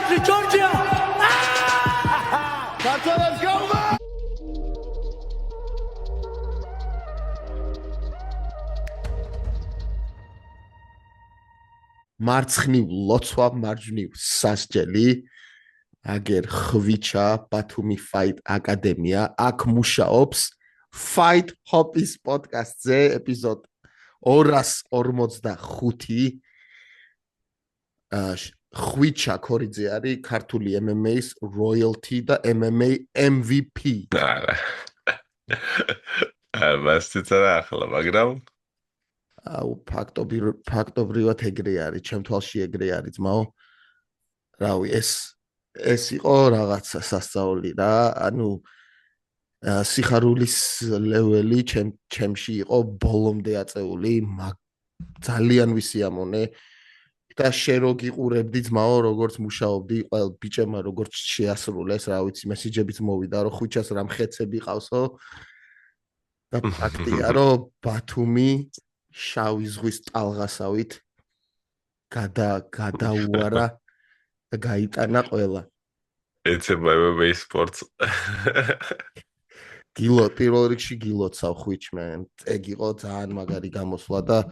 Georgia, Georgia! Let's go, man! მარცხნივ ლოცვა, მარჯვნივ სასჯელი, აგერ ხვიჩა, ბათუმი ფაით აკადემია, აქ მუშაობს Fight Hop-ის პოდკასტზე, ეპიზოდ 245. ხვიჩა ქორიძე არის ქართული MMA-ის royalty და MMA MVP. არა. მასწიცა რა ახლა, მაგრამ აუ ფაქტობრივად ეგრე არის, ჩემ თვალში ეგრე არის, ძმაო. რავი, ეს იყო რაღაცა სასწაული რა, ანუ სიხარულის ლეველი ჩემში იყო ბოლომდე აწეული, ძალიან ვისიამოვნე და შენ რო გიყურებდი ძმაო, როგორც მუშაობდი, ყველ ბიჭებმა როგორც შეასრულეს, რა ვიცი, მესიჯებიც მოვიდა, რომ ხვიჩას რა მხეცები ყავსო და ფაქტია, რომ ბათუმი შავი ზღვის ტალღასავით გადაუარა და გაიტანა ყველა. ეცება MMA სპორტს. პირველ რიგში გილოცავ ხვიჩმენ. ეგ იყო ძალიან მაგარი გამოსვლა და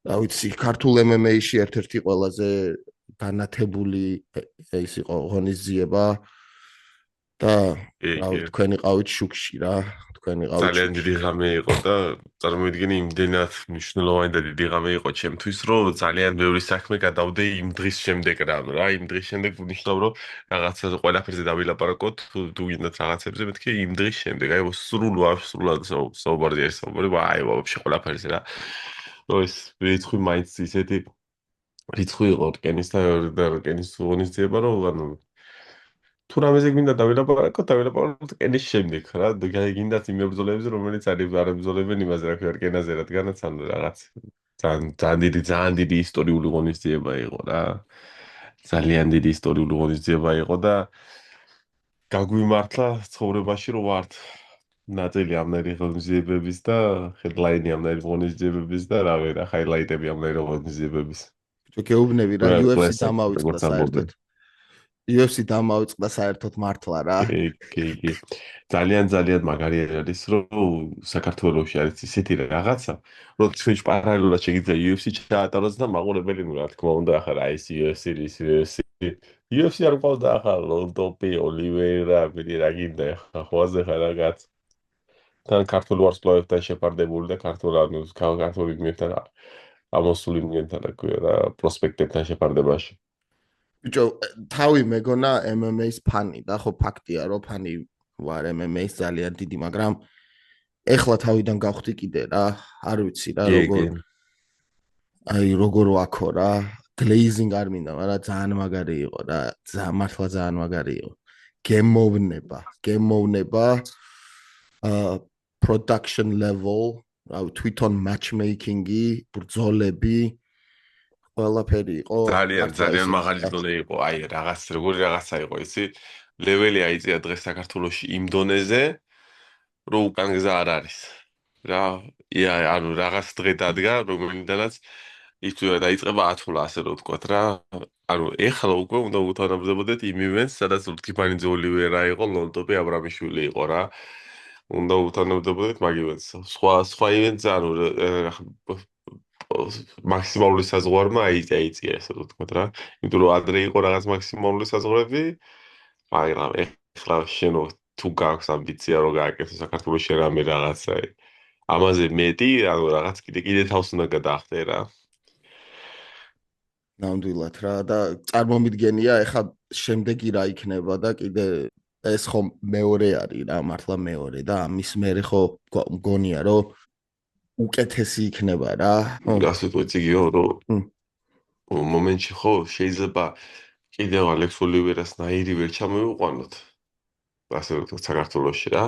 რა ვიცი, ქართულ MMA-ში ერთ-ერთი ყველაზე განათებული ის იყო ღონისძიება და რავი, თქვენი ყავით შუქში რა. ძალიან დიდი ღამე იყო და წარმოიდგინე იმდენად მნიშვნელოვანი და დიდი ღამე იყო ჩემთვის, რომ ძალიან ბევრი საქმე გადავდე იმ დღის შემდეგ რა, იმ დღის შემდეგ ვნიშნავ, რომ რაღაცა ყველაფერზე დავილაპარაკოთ, თუ გინდათ რაღაცებზე, მეთქე იმ დღის შემდეგ, აი სრულად საუბარი არის, აი ვაფშე ყველაფერზე რა. რომ ეს რიცხვი მაინც ისეთი რიცხვი იყო რკენის და რკენის ღონისძიება, რომ ანუ თუ რამეზე გინდა დავილაპარაკოთ რკენის შემდეგ რა, გინდათ იმ მებრძოლებზე, რომელიც არ ებრძოლებენ იმაზე, რა ქვია, რკენაზე, რადგანაც ანუ რაღაც ძალიან დიდი ისტორიული ღონისძიება იყო რა. ძალიან დიდი ისტორიული ღონისძიება იყო და გაგვიმართლა ცხოვრებაში, რომ ვართ ნაწილი ამნაირი ღონისძიებების და headline-ი ამნაირი ღონისძიებების და რავი რა, highlight-ები ამნაირი ღონისძიებების. გეუბნები რა, UFC დამავიწყდა საერთოდ. UFC დამავიწყდა საერთოდ მართლა რა. კი. ძალიან მაგარი არის, რომ საქართველოში არის ისეთი რაღაცა, რომ ჩვენში პარალელურად შეგიძლია UFC ჩაატაროს და მაყურებელი რა თქმა უნდა ახლა რა ის UFC არ ყავდა ახლა ლონდოპი, ოლივეირა, რა გინდა ახლა ხვაზე ხარ რაღაც. თან ქართულ ვარსკვლავებთან შეფარდებული და ქართული მიერთან ამოსული მიერთან რა ქვია რა პროსპექტებთან შეფარდებაში. ბიჭო, თავი მეგონა MMA-ის ფანი და ხო ფაქტია, რომ ფანი ვარ MMA-ის ძალიან დიდი, მაგრამ ეხლა თავიდან გავხდი კიდე რა, არ ვიცი რა, როგორ ვაქო რა, glazing არ მინდა, მაგრამ ძალიან მაგარი იყო რა, მართლა ძალიან მაგარი იყო. გემოვნება, production level, თვითონ matchmaking-ი, ბრძოლები ყველაფერი იყო. ძალიან მაღალი დონე იყო. აი, როგორი რაღაცა იყო ისი. ლეველი აიწია დღეს საქართველოში იმ დონეზე, რომ უკან გზა არ არის. რა, ანუ რაღაც დღე დადგა, რომელიდანაც ის დაიწყება ათვლა, ასე რომ ვთქვათ რა. ანუ ეხლა უკვე უნდა უთანამდებოდეთ იმ ივენტს, სადაც ლუთქიფანიძე ოლივერა იყო, ლონტოპი აბრამიშვილი იყო რა. უნდა უთანამდებოდეთ მაგ ივენტს. სხვა ივენტს ანუ მაქსიმალური საზღვარმა აიწია ესე ვთქვათ რა. იმიტომ რომ ადრე იყო რაღაც მაქსიმალური საზღვრები, მაგრამ ეხლა შენო თუ გაქვს ამბიცია რომ გააკეთო საქართველოში რამე რაღაცა ამაზე მეტი, ანუ რაღაც კიდე თავს უნდა გადაახტე რა. ნამდვილად რა და წარმომიდგენია ეხლა შემდეგი რა იქნება და კიდე ეს ხო მეორე არის რა, მართლა მეორე და ამის მერე ხო მგონია რომ უკეთესი იქნება რა. გასვით ვეციგიო რომ მომენტში ხო შეიძლება კიდევ ალექს ოლივერას ნაირი ვერ ჩამოვიყვანოთ. ასე რომ საქართველოში რა.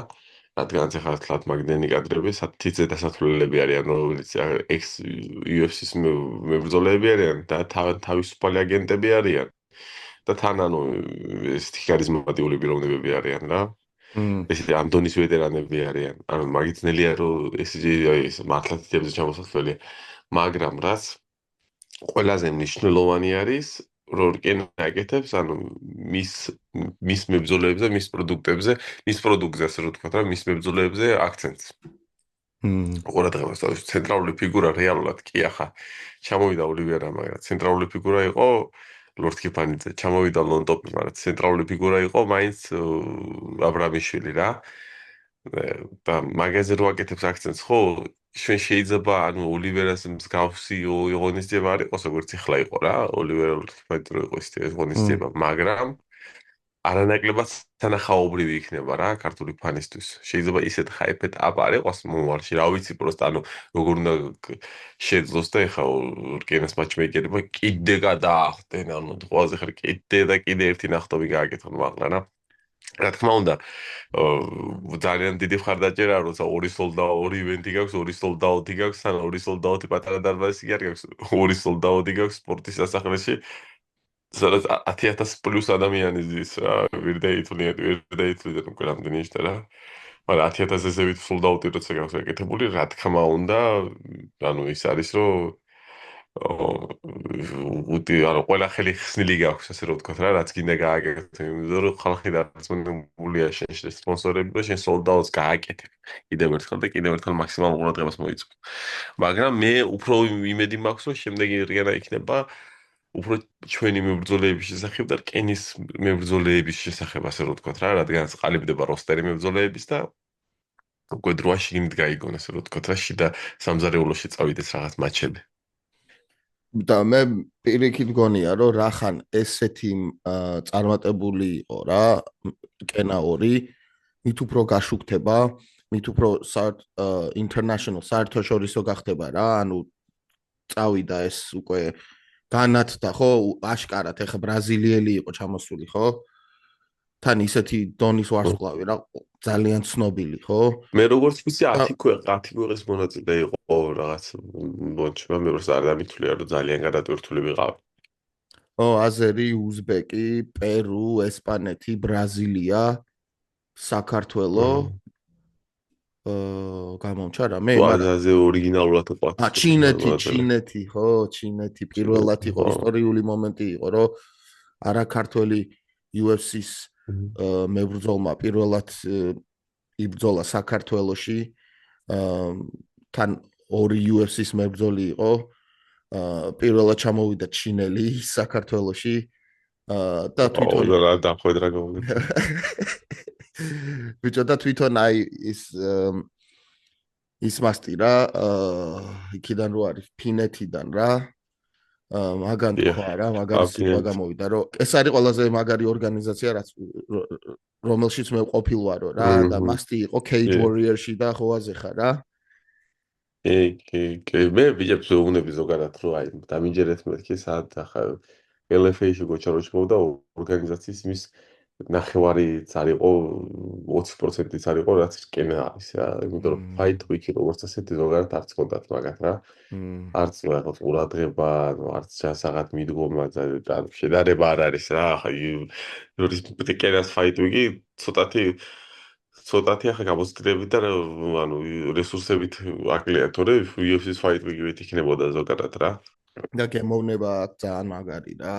რადგანაც ახლა თლათ მაგდენი კადრები თითზე დასათვლელები არიან, რომელიც ex UFC-ის მებრძოლები არიან და თავისუფალი აგენტები არიან. და თან ანუ ესეთი ქარიზმატიული პიროვნებები არიან რა. ესეთი ანდონის ვეტერანები არიან. ანუ მაგით ძნელია რომ ეს მართლა თითებზე ჩამოსასვლელია. მაგრამ რაც ყველაზე მნიშვნელოვანი არის, რო რკინა აკეთებს, ანუ მის მის მებრძოლეებზე, მის პროდუქტებზე, მის პროდუქტზე ასე რომ თქვა რა, მის მებრძოლეებზე აქცენტს. ყურადღებას თავის ცენტრალური ფიგურა რეალურად კი ახლა ჩამოვიდა ოლივერა, მაგრამ ცენტრალური ფიგურა იყო ლორდ კიფანიძე, ჩამოვიდა ლონტოპი, მაგრამ ცენტრალური ფიგურა იყო მაინც აბრამიშვილი რა. და მაგაზე რო აკეთებს აქცენტს, ხო, ჩვენ შეიძლება ანუ ოლივერას მსგავსი ღონისძიება არ იყოს, როგორც ახლა იყო რა, ოლივერა ლორდ კიფანიძე რო იყო ის ღონისძიება, მაგრამ არანაკლებად თანახაობრივი იქნება რა ქართული ფანისთვის. შეიძლება ისეთ ხაიფეთ აპ არ იყოს მომავალში, რა ვიცი, პროსტა ანუ როგორ უნდა შეძლოს და ეხა რკინას მატჩმეიკერებმა კიდე გადაახდენ, ანუ ყველაზე ხარ კიდე და კიდე ერთი ნახტომი გააკეთონ მაღლა რა. რა თქმა უნდა, ძალიან დიდი მხარდაჭერაა, როცა ორი სოლდაო, ორი ივენთი გაქვს, ორი სოლდაოთი გაქვს, ან ორი სოლდაოთი პატარა დარბაზი კი არ გაქვს, ორი სოლდაოთი გაქვს სპორტის სასახლეში. სადაც 10,000 პლუს ადამიანი ზის რა, ვირდეითვლიდან უკვე რამდენი ნიშნა რა. მაგრამ 10,000-ზე ვით სოლდაუტი როცა გაქვს აკეთებული, რა თქმა უნდა, ანუ ის არის, რომ ანუ ყველა ხელი ხსნილი გაქვს, ასე რომ ვთქვათ რა, რაც გინდა გააკეთო, იმიტომ რომ ხალხი დარწმუნებულია შენში სპონსორები და შენ სოლდაუტს გააკეთებ. კიდევ ერთხელ და კიდევ ერთხელ მაქსიმალურ ყურადღებას მოიწვევ. მაგრამ მე უფრო იმედი მაქვს, რომ შემდეგი რიგანა იქნება უფრო ჩვენი მებრძოლეების შესახებ და რკინის მებრძოლეების შესახებ, ასე რომ ვთქვათ რა, რადგან ყალიბდება როსტერი მებრძოლეების და უკვე დროში იმით გაიგონ, ასე რომ ვთქვათ რა, შიდა სამზარეულოში წავიდეს რაღაც მატჩები. და მე პირიქით გონია რომ რახან ესეთი წარმატებული იყო რა კენა 2 მით უფრო გაშუქდება მით უფრო international საერთაშორისო გახდება რა ანუ წავიდა ეს უკვე განათდა ხო აშკარად ეხა ბრაზილიელი იყო ჩამოსული ხო თან ისეთი დონის ვარსკვლავი რა ძალიან ცნობილი ხო მე როგორც ვიცი 10 ქვეყნის მონაწილე იყო რაღაც ბონჩმა მე როს არ დამითვლია რომ ძალიან გადატვირთული ვიყავ. აზერი, უზბეკი, პერუ, ესპანეთი, ბრაზილია, საქართველო გამომჩა რა მე მაგრამ აზე ორიგინალურად ყავთ. ჩინეთი ხო, ჩინეთი პირველად იყო ისტორიული მომენტი იყო რომ არა ქართველი UFC-ს მებრძოლმა პირველად იბრძოლა საქართველოში თან ორი UFC-ს მებრძოლი იყო პირველად ჩამოვიდა ჩინელი საქართველოში და თვითონ რა დახვედრა გამოვიდა ბიჭო და თვითონ აი ის მასტი რა იქიდან რო არის ფინეთიდან რა მაგან თქვა რა მაგარი სიტყვა გამოვიდა რომ ეს არის ყველაზე მაგარი ორგანიზაცია რაც რომელშიც მე ყოფილ ვარო რა და მასტი იყო Cage Warrior-ში და ხოაზე ხარ რა მე ვიჯებს უნები ზოგადად რომ აი დამიჯერეთ მეთქი საათ ახლა LFA-ში გოჩაროჩმოვდა ორგანიზაციის იმის ნახევარიც არ იყო 20%-იც არ იყო რაც რკინა არის რა იმიტომ რომ Fight Week-ი როგორც ასეთი ზოგადად არც კონდათ მაგათ რა არც რაღაც ყურადღება არც ჯასაღად მიდგომა და შედარება არ არის რა ახლა ის რკინას Fight Week-ი ცოტათი ახლა გამოცდილებით და ანუ რესურსებით აკლია თორე UFC-ს Fight Week-ით იქნებოდა ზოგადად რა და გემოვნება ძალიან მაგარი რა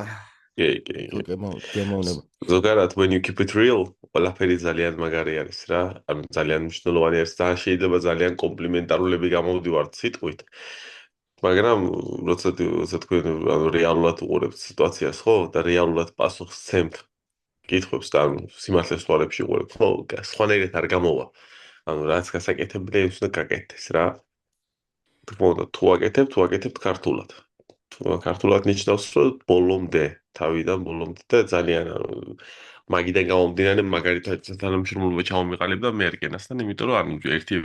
გემოვნება ზოგადად when you keep it real ყველაფერი ძალიან მაგარი არის რა ანუ ძალიან მნიშვნელოვანი არის და შეიძლება ძალიან კომპლიმენტარულები გამოვდივართ სიტყვით მაგრამ როცა თქვენ ანუ რეალურად უყურებთ სიტუაციას ხო და რეალურად პასუხს სცემთ კითხვებს და სიმართლეს თვალებში უყურებთ ხო სხვანაირად არ გამოვა ანუ რაც გასაკეთებია ის უნდა გაკეთდეს რა თუ აკეთებთ ქართულად ქართულად ნიშნავს რომ ბოლომდე თავიდან ბოლომდე და ძალიან მაგიდან გამომდინარე მაგალითად თანამშრომლობა ჩამომიყალიბდა მე რკინასთან იმიტომ რომ ანუ ერთი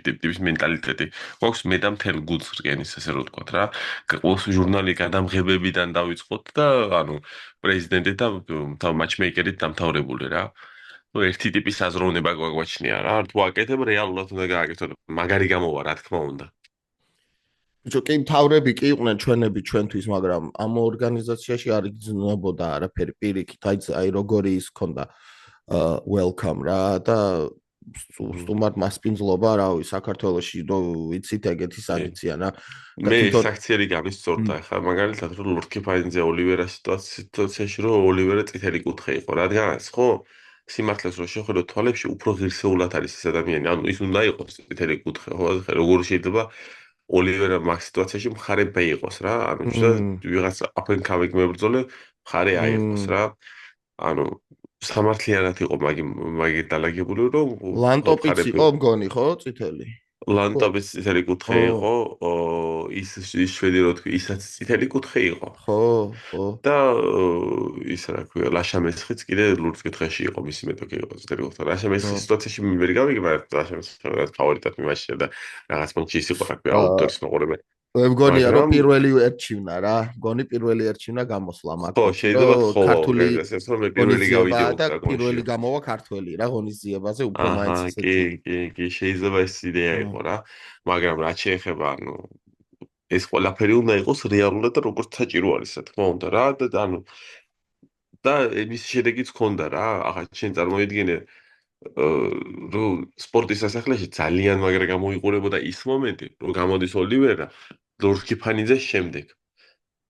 ტიპის მენტალიტეტი გვაქვს მე და მთელ გუნდს რკინის ასე რომ ვთქვათ რა ყოველ ჟურნალი გადამღებებიდან დავიწყოთ და ანუ პრეზიდენტი და მატჩმეიკერით დამთავრებული რა ну ერთი ტიპის აზროვნება გვაჩნია რა თუ აკეთებ რეალურად უნდა გააკეთო მაგარი გამოვა რა თქმა უნდა ბიჭო კი მთავრები კი იყვნენ ჩვენები ჩვენთვის მაგრამ ამ ორგანიზაციაში არ იგრძნობოდა არაფერი პირიქით აი როგორი ის ქონდა welcome რა და სტუმართ მასპინძლობა, რავი, საქართველოში რო ვიცით ეგეთი საგიციან რა. და მე თვითონ საქციელი გამისწორდა ახლა მაგალითად რომ ლორდ-კიფაინძე ოლივერას სიტუაციაში რომ ოლივერა წითელი კუთხე იყო რადგანაც ხო სიმართლეს რო შეხედო თვალებში უფრო ღირსეულად არის ეს ადამიანი ანუ ის უნდა იყოს წითელი კუთხე ხო როგორ შეიძლება ოლივერა მაგ სიტუაციაში მხარება იყოს რა ანუ შეიძლება ვიღაც აფენკავი მებრძოლე მხარე აიღოს რა ანუ სამართლიანად იყო მაგი დალაგებული რომ ლანტოპიც იყო მგონი ხო წითელი ლანტოპის წითელი კუთხე იყო ის შვედი რო თქვი ისაც წითელი კუთხე იყო ხო ხო და ის რა ქვია ლაშამესხიც კიდე ლურჯ კუთხეში იყო მისი მეტოქი იყო წითელი კუთხე ლაშამესხის სიტუაციაში მე ვერ გავიგე მაგრამ ლაშამესხის ფავორიტად მიმაშია და რაღაც მომჩი ის იყო რა ქვია აუტორის მოყოლები მე მგონია რომ პირველი ერჩივნა რა მგონი პირველი ერჩივნა გამოსვლა მაგ ხო შეიძლება ხო ქართული ეს რომ მე პირველი გავიდე და პირველი გამოვა ქართველი რა ღონისძიებაზე უფრო მაინც ესეთი კი შეიძლება ეს იდეა იყო რა მაგრამ რაც შეეხება ანუ ეს ყველაფერი უნდა იყოს რეალურად და როგორც საჭირო არის რა თქმა უნდა რა და ანუ და იმის შედეგიც ჰქონდა რა ახლა შენ წარმოიდგინე რომ სპორტის სასახლეში ძალიან მაგრა გამოიყურებოდა ის მომენტი რომ გამოდის ოლივერა ლორდ-კიფაინძეს შემდეგ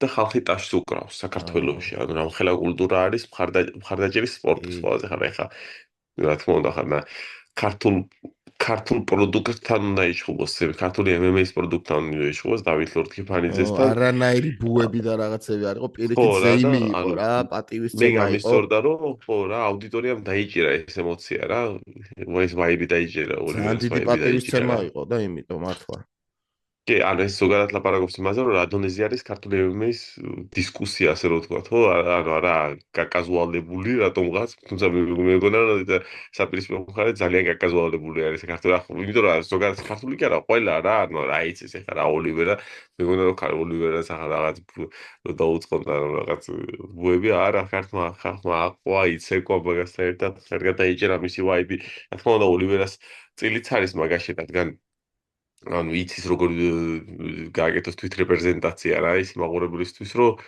და ხალხი ტაშს უკრავს საქართველოში ანუ რამხელა კულტურა არის მხარდაჭერის სპორტის ყველაზე ხარ რა თქმა უნდა ხარ ქართულ პროდუქტთან უნდა იშხუბოს ქართული MMA-ის პროდუქტთან უნდა იშხუბოს დავით ლორდ-კიფაინძესთან არანაირი ბუები და რაღაცები არ იყო პირიქით ზეიმი იყო რა პატივისცემა იყო მე გამისწორდა რომ ხო რა აუდიტორიამ დაიჭირა ეს ემოცია რა ეს ვაიბი დაიჭირა ძალიან დიდი პატივისცემა იყო და იმიტომ მართლა კი, ანუ ეს ზოგადად ლაპარაკობს იმაზე, რომ რადონეზე არის ქართული MMA-ის დისკუსია, ასე რომ ვთქვა, ხო? ანუ არა კაკაზუალებული რატომღაც, თუმცა მე მეგონა რომ საპირისპირო მხარე ძალიან კაკაზუალებული არის ქართული, იმიტომ რომ ზოგადად ქართული კი არა, ყველა რა, ანუ რა იცის ეხლა რა ოლივერა, მეგონა რომ ოლივერას ახლა რაღაც დაუწყონდა რაღაც ვუები, არა, ხალხმა აყვა, იცეკვა მაგასთან ერთად, კარგად დაიჭერა მისი ვაიბი. რა თქმა უნდა, ოლივერას წილიც არის მაგაში, რადგან ანუ იცის როგორ გააკეთოს თვით რეპრეზენტაცია რა ის მაყურებლისთვის რომ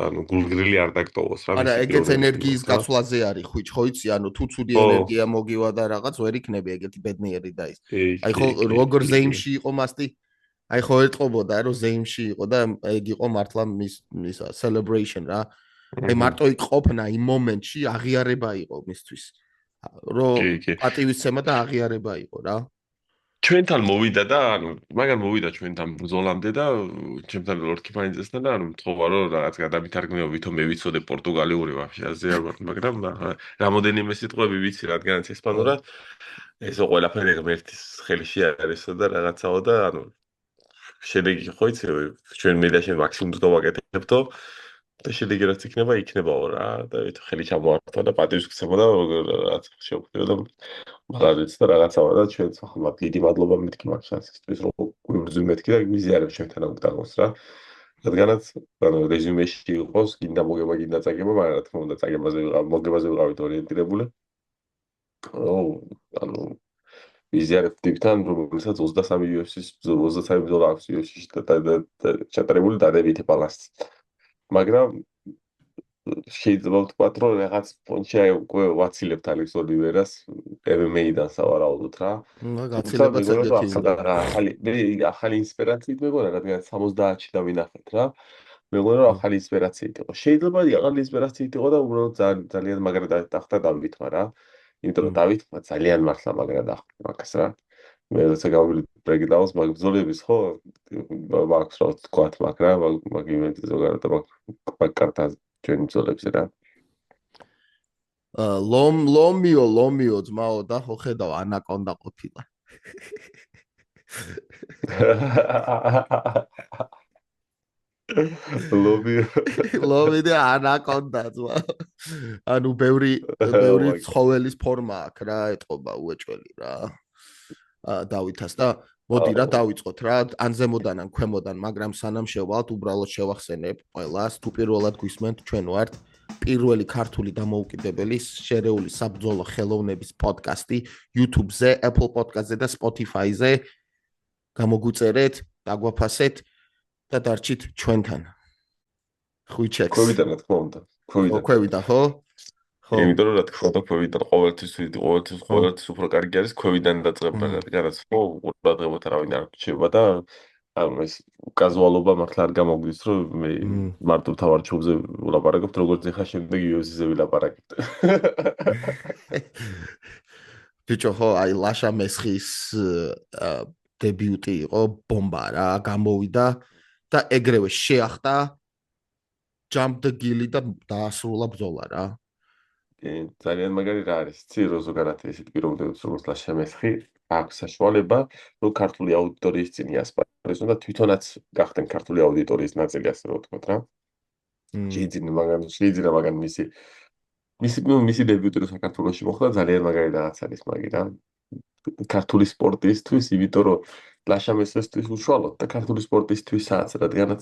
ანუ გულგრილი არ დაგტოვოს რა არა ეგეც ენერგიის გაცვლაზე არის ხვიჩ ხო იცი ანუ თუ ცუდი ენერგია მოგივა და რაღაც ვერ იქნები ეგეთი ბედნიერი და ის აი ხო როგორ ზეიმში იყო მასტი აი ხო ეტყობოდა რომ ზეიმში იყო და ეგ იყო მართლა მის celebration რა აი მარტო იქ ყოფნა იმ მომენტში აღიარება იყო მისთვის რომ პატივისცემა და აღიარება იყო რა ჩვენთან მოვიდა და ანუ მაგან მოვიდა ჩვენთან ბრძოლამდე და ჩემთან ლორდ-კიფაინძესთან და ანუ მთხოვა რომ რაღაც გადამითარგმნიო ვითომ მე ვიცოდე პორტუგალიური ვაფშე ასე არ ვარ მაგრამ რამოდენიმე სიტყვები ვიცი რადგანაც ესპანურად ესო ყველაფერი ღმერთის ხელში არისო და რაღაცაო და ანუ შედეგი ხო იცი ჩვენ მე და შენ მაქსიმუმს გავაკეთებთო და შედეგი რაც იქნებაო რა და ხელი ჩამოართვა და პატივისცემა და რაღაც შევხვდიო და მაგალითად და რაღაცაა და ჩვენ ახლა დიდი მადლობა მეთქი მაგ შანსისთვის რომ გვიბრძვი მეთქი და გვიზიარებ ჩვენთან ოკტაგონს რა რადგანაც ანუ რეზუმეში იყოს გინდა მოგება გინდა წაგება მაგრამ რა თქმა უნდა მოგებაზე ვიყავით ორიენტირებული ანუ ვიზიარებ ტიპთან რომელსაც 23 UFC-ის 23 ბრძოლა აქვს UFC-ში და ჩატარებული დადებითი ბალანსი მაგრამ შეიძლება ვთქვათ, რომ რაღაც პონჩი უკვე ვაცილებთ ალექს ოლივერას MMA-დან სავარაუდოდ რა. გაცილება ცადეთი. ახალი ინსპირაციით მეგონა, რადგან 70-ში დავინახეთ რა. მეგონა რომ ახალი ინსპირაციით იყო. შეიძლება ახალი ინსპირაციით იყო და უბრალოდ ძალიან მაგრა დახტა დავითმა რა. იმიტომ რომ დავითმა ძალიან მართლა მაგრა დახტა მაგას რა. მე როცა გავივლი ბრეკდაუნს მაგ ბრძოლების ხო მაქვს რა ვთქვათ მაგრა მაგ იმენტი ზოგადად მაგ კარტა ჩვენ ბრძოლებს რა ლომიო ძმაო და ხო ხედავ ანაკონდა ყოფილა ლომი და ანაკონდა ძმაო ანუ ბევრი ცხოველის ფორმა აქვს რა ეტყობა უეჭველი რა დავითას და მოდი რა დავიწყოთ რა ან ზემოდან ან ქვემოდან მაგრამ სანამ შევალთ უბრალოდ შევახსენებ ყველას თუ პირველად გვისმენთ ჩვენ ვართ პირველი ქართული დამოუკიდებელი შერეული საბრძოლო ხელოვნების პოდკასტი YouTube-ზე, Apple Podcast-ზე და Spotify-ზე გამოგვიწერეთ, დაგვაფასეთ და დარჩით ჩვენთან. ხვიჩექს. ქვევიდან რა თქმა უნდა. ქვევიდან ხო? ხო. იმიტომ რომ რა თქმა უნდა ქვევიდან ყოველთვის უფრო კარგი არის ქვევიდან დაწყება, რადგანაც ხო ყურადღებოთ არავინ არ რჩება და ანუ ეს კაზუალობა მართლა არ გამოგდის, რომ მე მარტო თავარ ჩუბზე ვლაპარაკობთ, როგორც ეხა შემდეგ UFC-ზე ვილაპარაკებთ. ბიჭო ხო, აი ლაშა მესხის დებიუტი იყო ბომბა რა, გამოვიდა და ეგრევე შეახტა jump the gilly და დაასრულა ბრძოლა რა. ძალიან მაგარი რა არის, ცი რო ზოგადად ისეთ პიროვნებებს როგორც ლაშა მესხი აქვს საშუალება, რომ ქართული აუდიტორიის წინ იასპარეზონ და თვითონაც გახდნენ ქართული აუდიტორიის ნაწილი, ასე რომ ვთქვათ რა. შეიძლება მაგან მისი დებიუტი რო საქართველოში მოხდა, ძალიან მაგარი რაღაც არის მაგი რა. ქართული სპორტისთვის, იმიტომ რომ ლაშა მესხისთვის უშუალოდ და ქართული სპორტისთვისაც, რადგანაც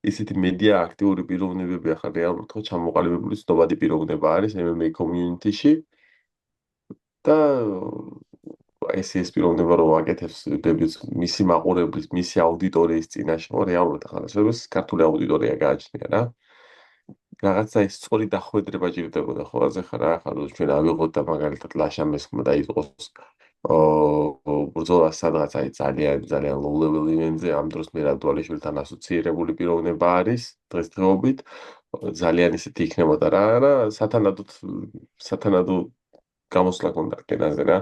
ისეთი მედია აქტიური პიროვნებები ახლა რეალურად ხო ჩამოყალიბებული ცნობადი პიროვნება არის MMA community-ში და ეს პიროვნება რო აკეთებს დებიუტს მისი მაყურებლის, მისი აუდიტორიის წინაშე, ხო რეალურად ახლა ეს ქართული აუდიტორია გააჩნია რა. რაღაცა ის სწორი დახვედრება ჭირდებოდა ხო ახლა რა ახლა ჩვენ ავიღოთ და მაგალითად ლაშა მესხმა დაიწყოს ბრძოლა სადღაც აი ძალიან low level event-ზე ამ დროს მერაბ დვალიშვილთან ასოცირებული პიროვნება არის დღესდღეობით ძალიან ისეთი იქნებოდა რა სათანადო გამოსვლა ქონდა კენაზე რა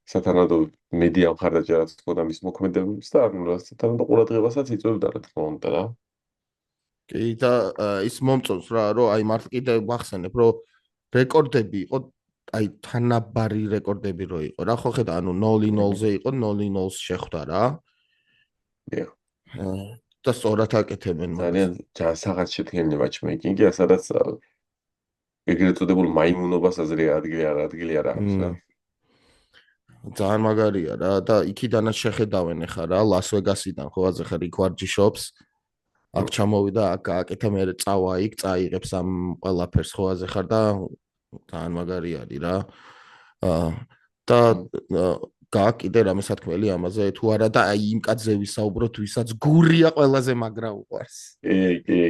სათანადო მედია მხარდაჭერაც ქონდა მის მოქმედებებს და ანუ სათანადო ყურადღებასაც იწვევდა რა თქმა უნდა რა კი და ის მომწონს რა რომ აი მარტო კიდე ვახსენებ რომ რეკორდები იყო აი თანაბარი რეკორდები რო იყო რა ხო ხედა ანუ 0-0-ზე იყო 0-0-ს შეხვდა რა და სწორად აკეთებენ ძალიან ჯანსაღად შედგენილი matchmaking-ია სადაც ეგრეთ წოდებულ მაიმუნობას ადგილი არ აქვს რა ძალიან მაგარია რა და იქიდანაც შეხედავენ ახლა რა ლას-ვეგასიდან ხო ახლა რიკ ვარჯიშობს აქ ჩამოვიდა აქ აკეთა მე წავა იქ წაიღებს ამ ყველაფერს ხო ახლა და ძალიან მაგარი არის რა და გაკ კიდე რამე სათქმელი ამაზე თუ არა და აი იმ კაცზე ვისაუბროთ ვისაც გურია ყველაზე მაგრა უყვარს კი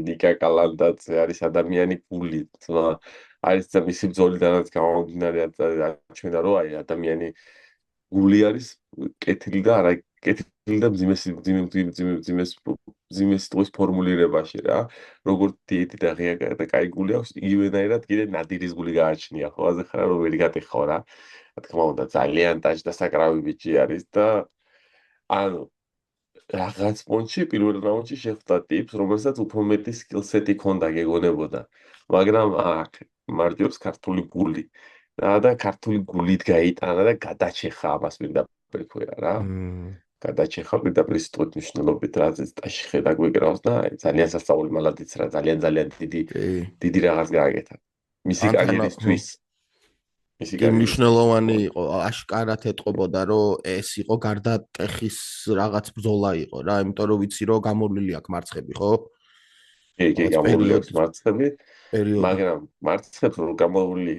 ნიკა კალანდაძე არის ადამიანი გული არის და მისი ბრძოლიდანაც გამომდინარე აჩვენა რომ აი ადამიანი გული არის კეთილი და არა კეთილი და მძიმეს ტყვის ფორმულირებაში რა როგორც დიეტი და ღია და კაი გული აქვს იგივენაირად კიდე ნადირის გული გააჩნია ხო ახლა რომ ვერ გატეხო რა რა თქმა უნდა ძალიან დაჯდასაკრავი ბიჭი არის და ანუ რაღაც პონჩი პირველ რაუნდში შეხვდა ტიპს რომელსაც უფრო მეტი სკილსეტი ქონდა გეგონებოდა მაგრამ აქ მარჯვებს ქართული გული და ქართული გულით გაიტანა და გადაჩეხა ამას პირდაპირ ქვია რა გადაჩეხა პირდაპირ სიტყვით მნიშვნელობით რა ზესტაში ხედა გვეკრავს და ძალიან სასწაული მალადიც რა ძალიან დიდი რაღაც გააკეთა მისი კარიერისთვის კი მნიშვნელოვანი იყო აშკარად ეთყობოდა რომ ეს იყო გარდა ტეხის რაღაც ბრძოლა იყო რა იმიტომ რომ ვიცი რომ გამოვლილი აქვს მარცხები ხო კი გამოვლილი აქვს მარცხები მაგრამ მარცხებს რომ გამოვლილი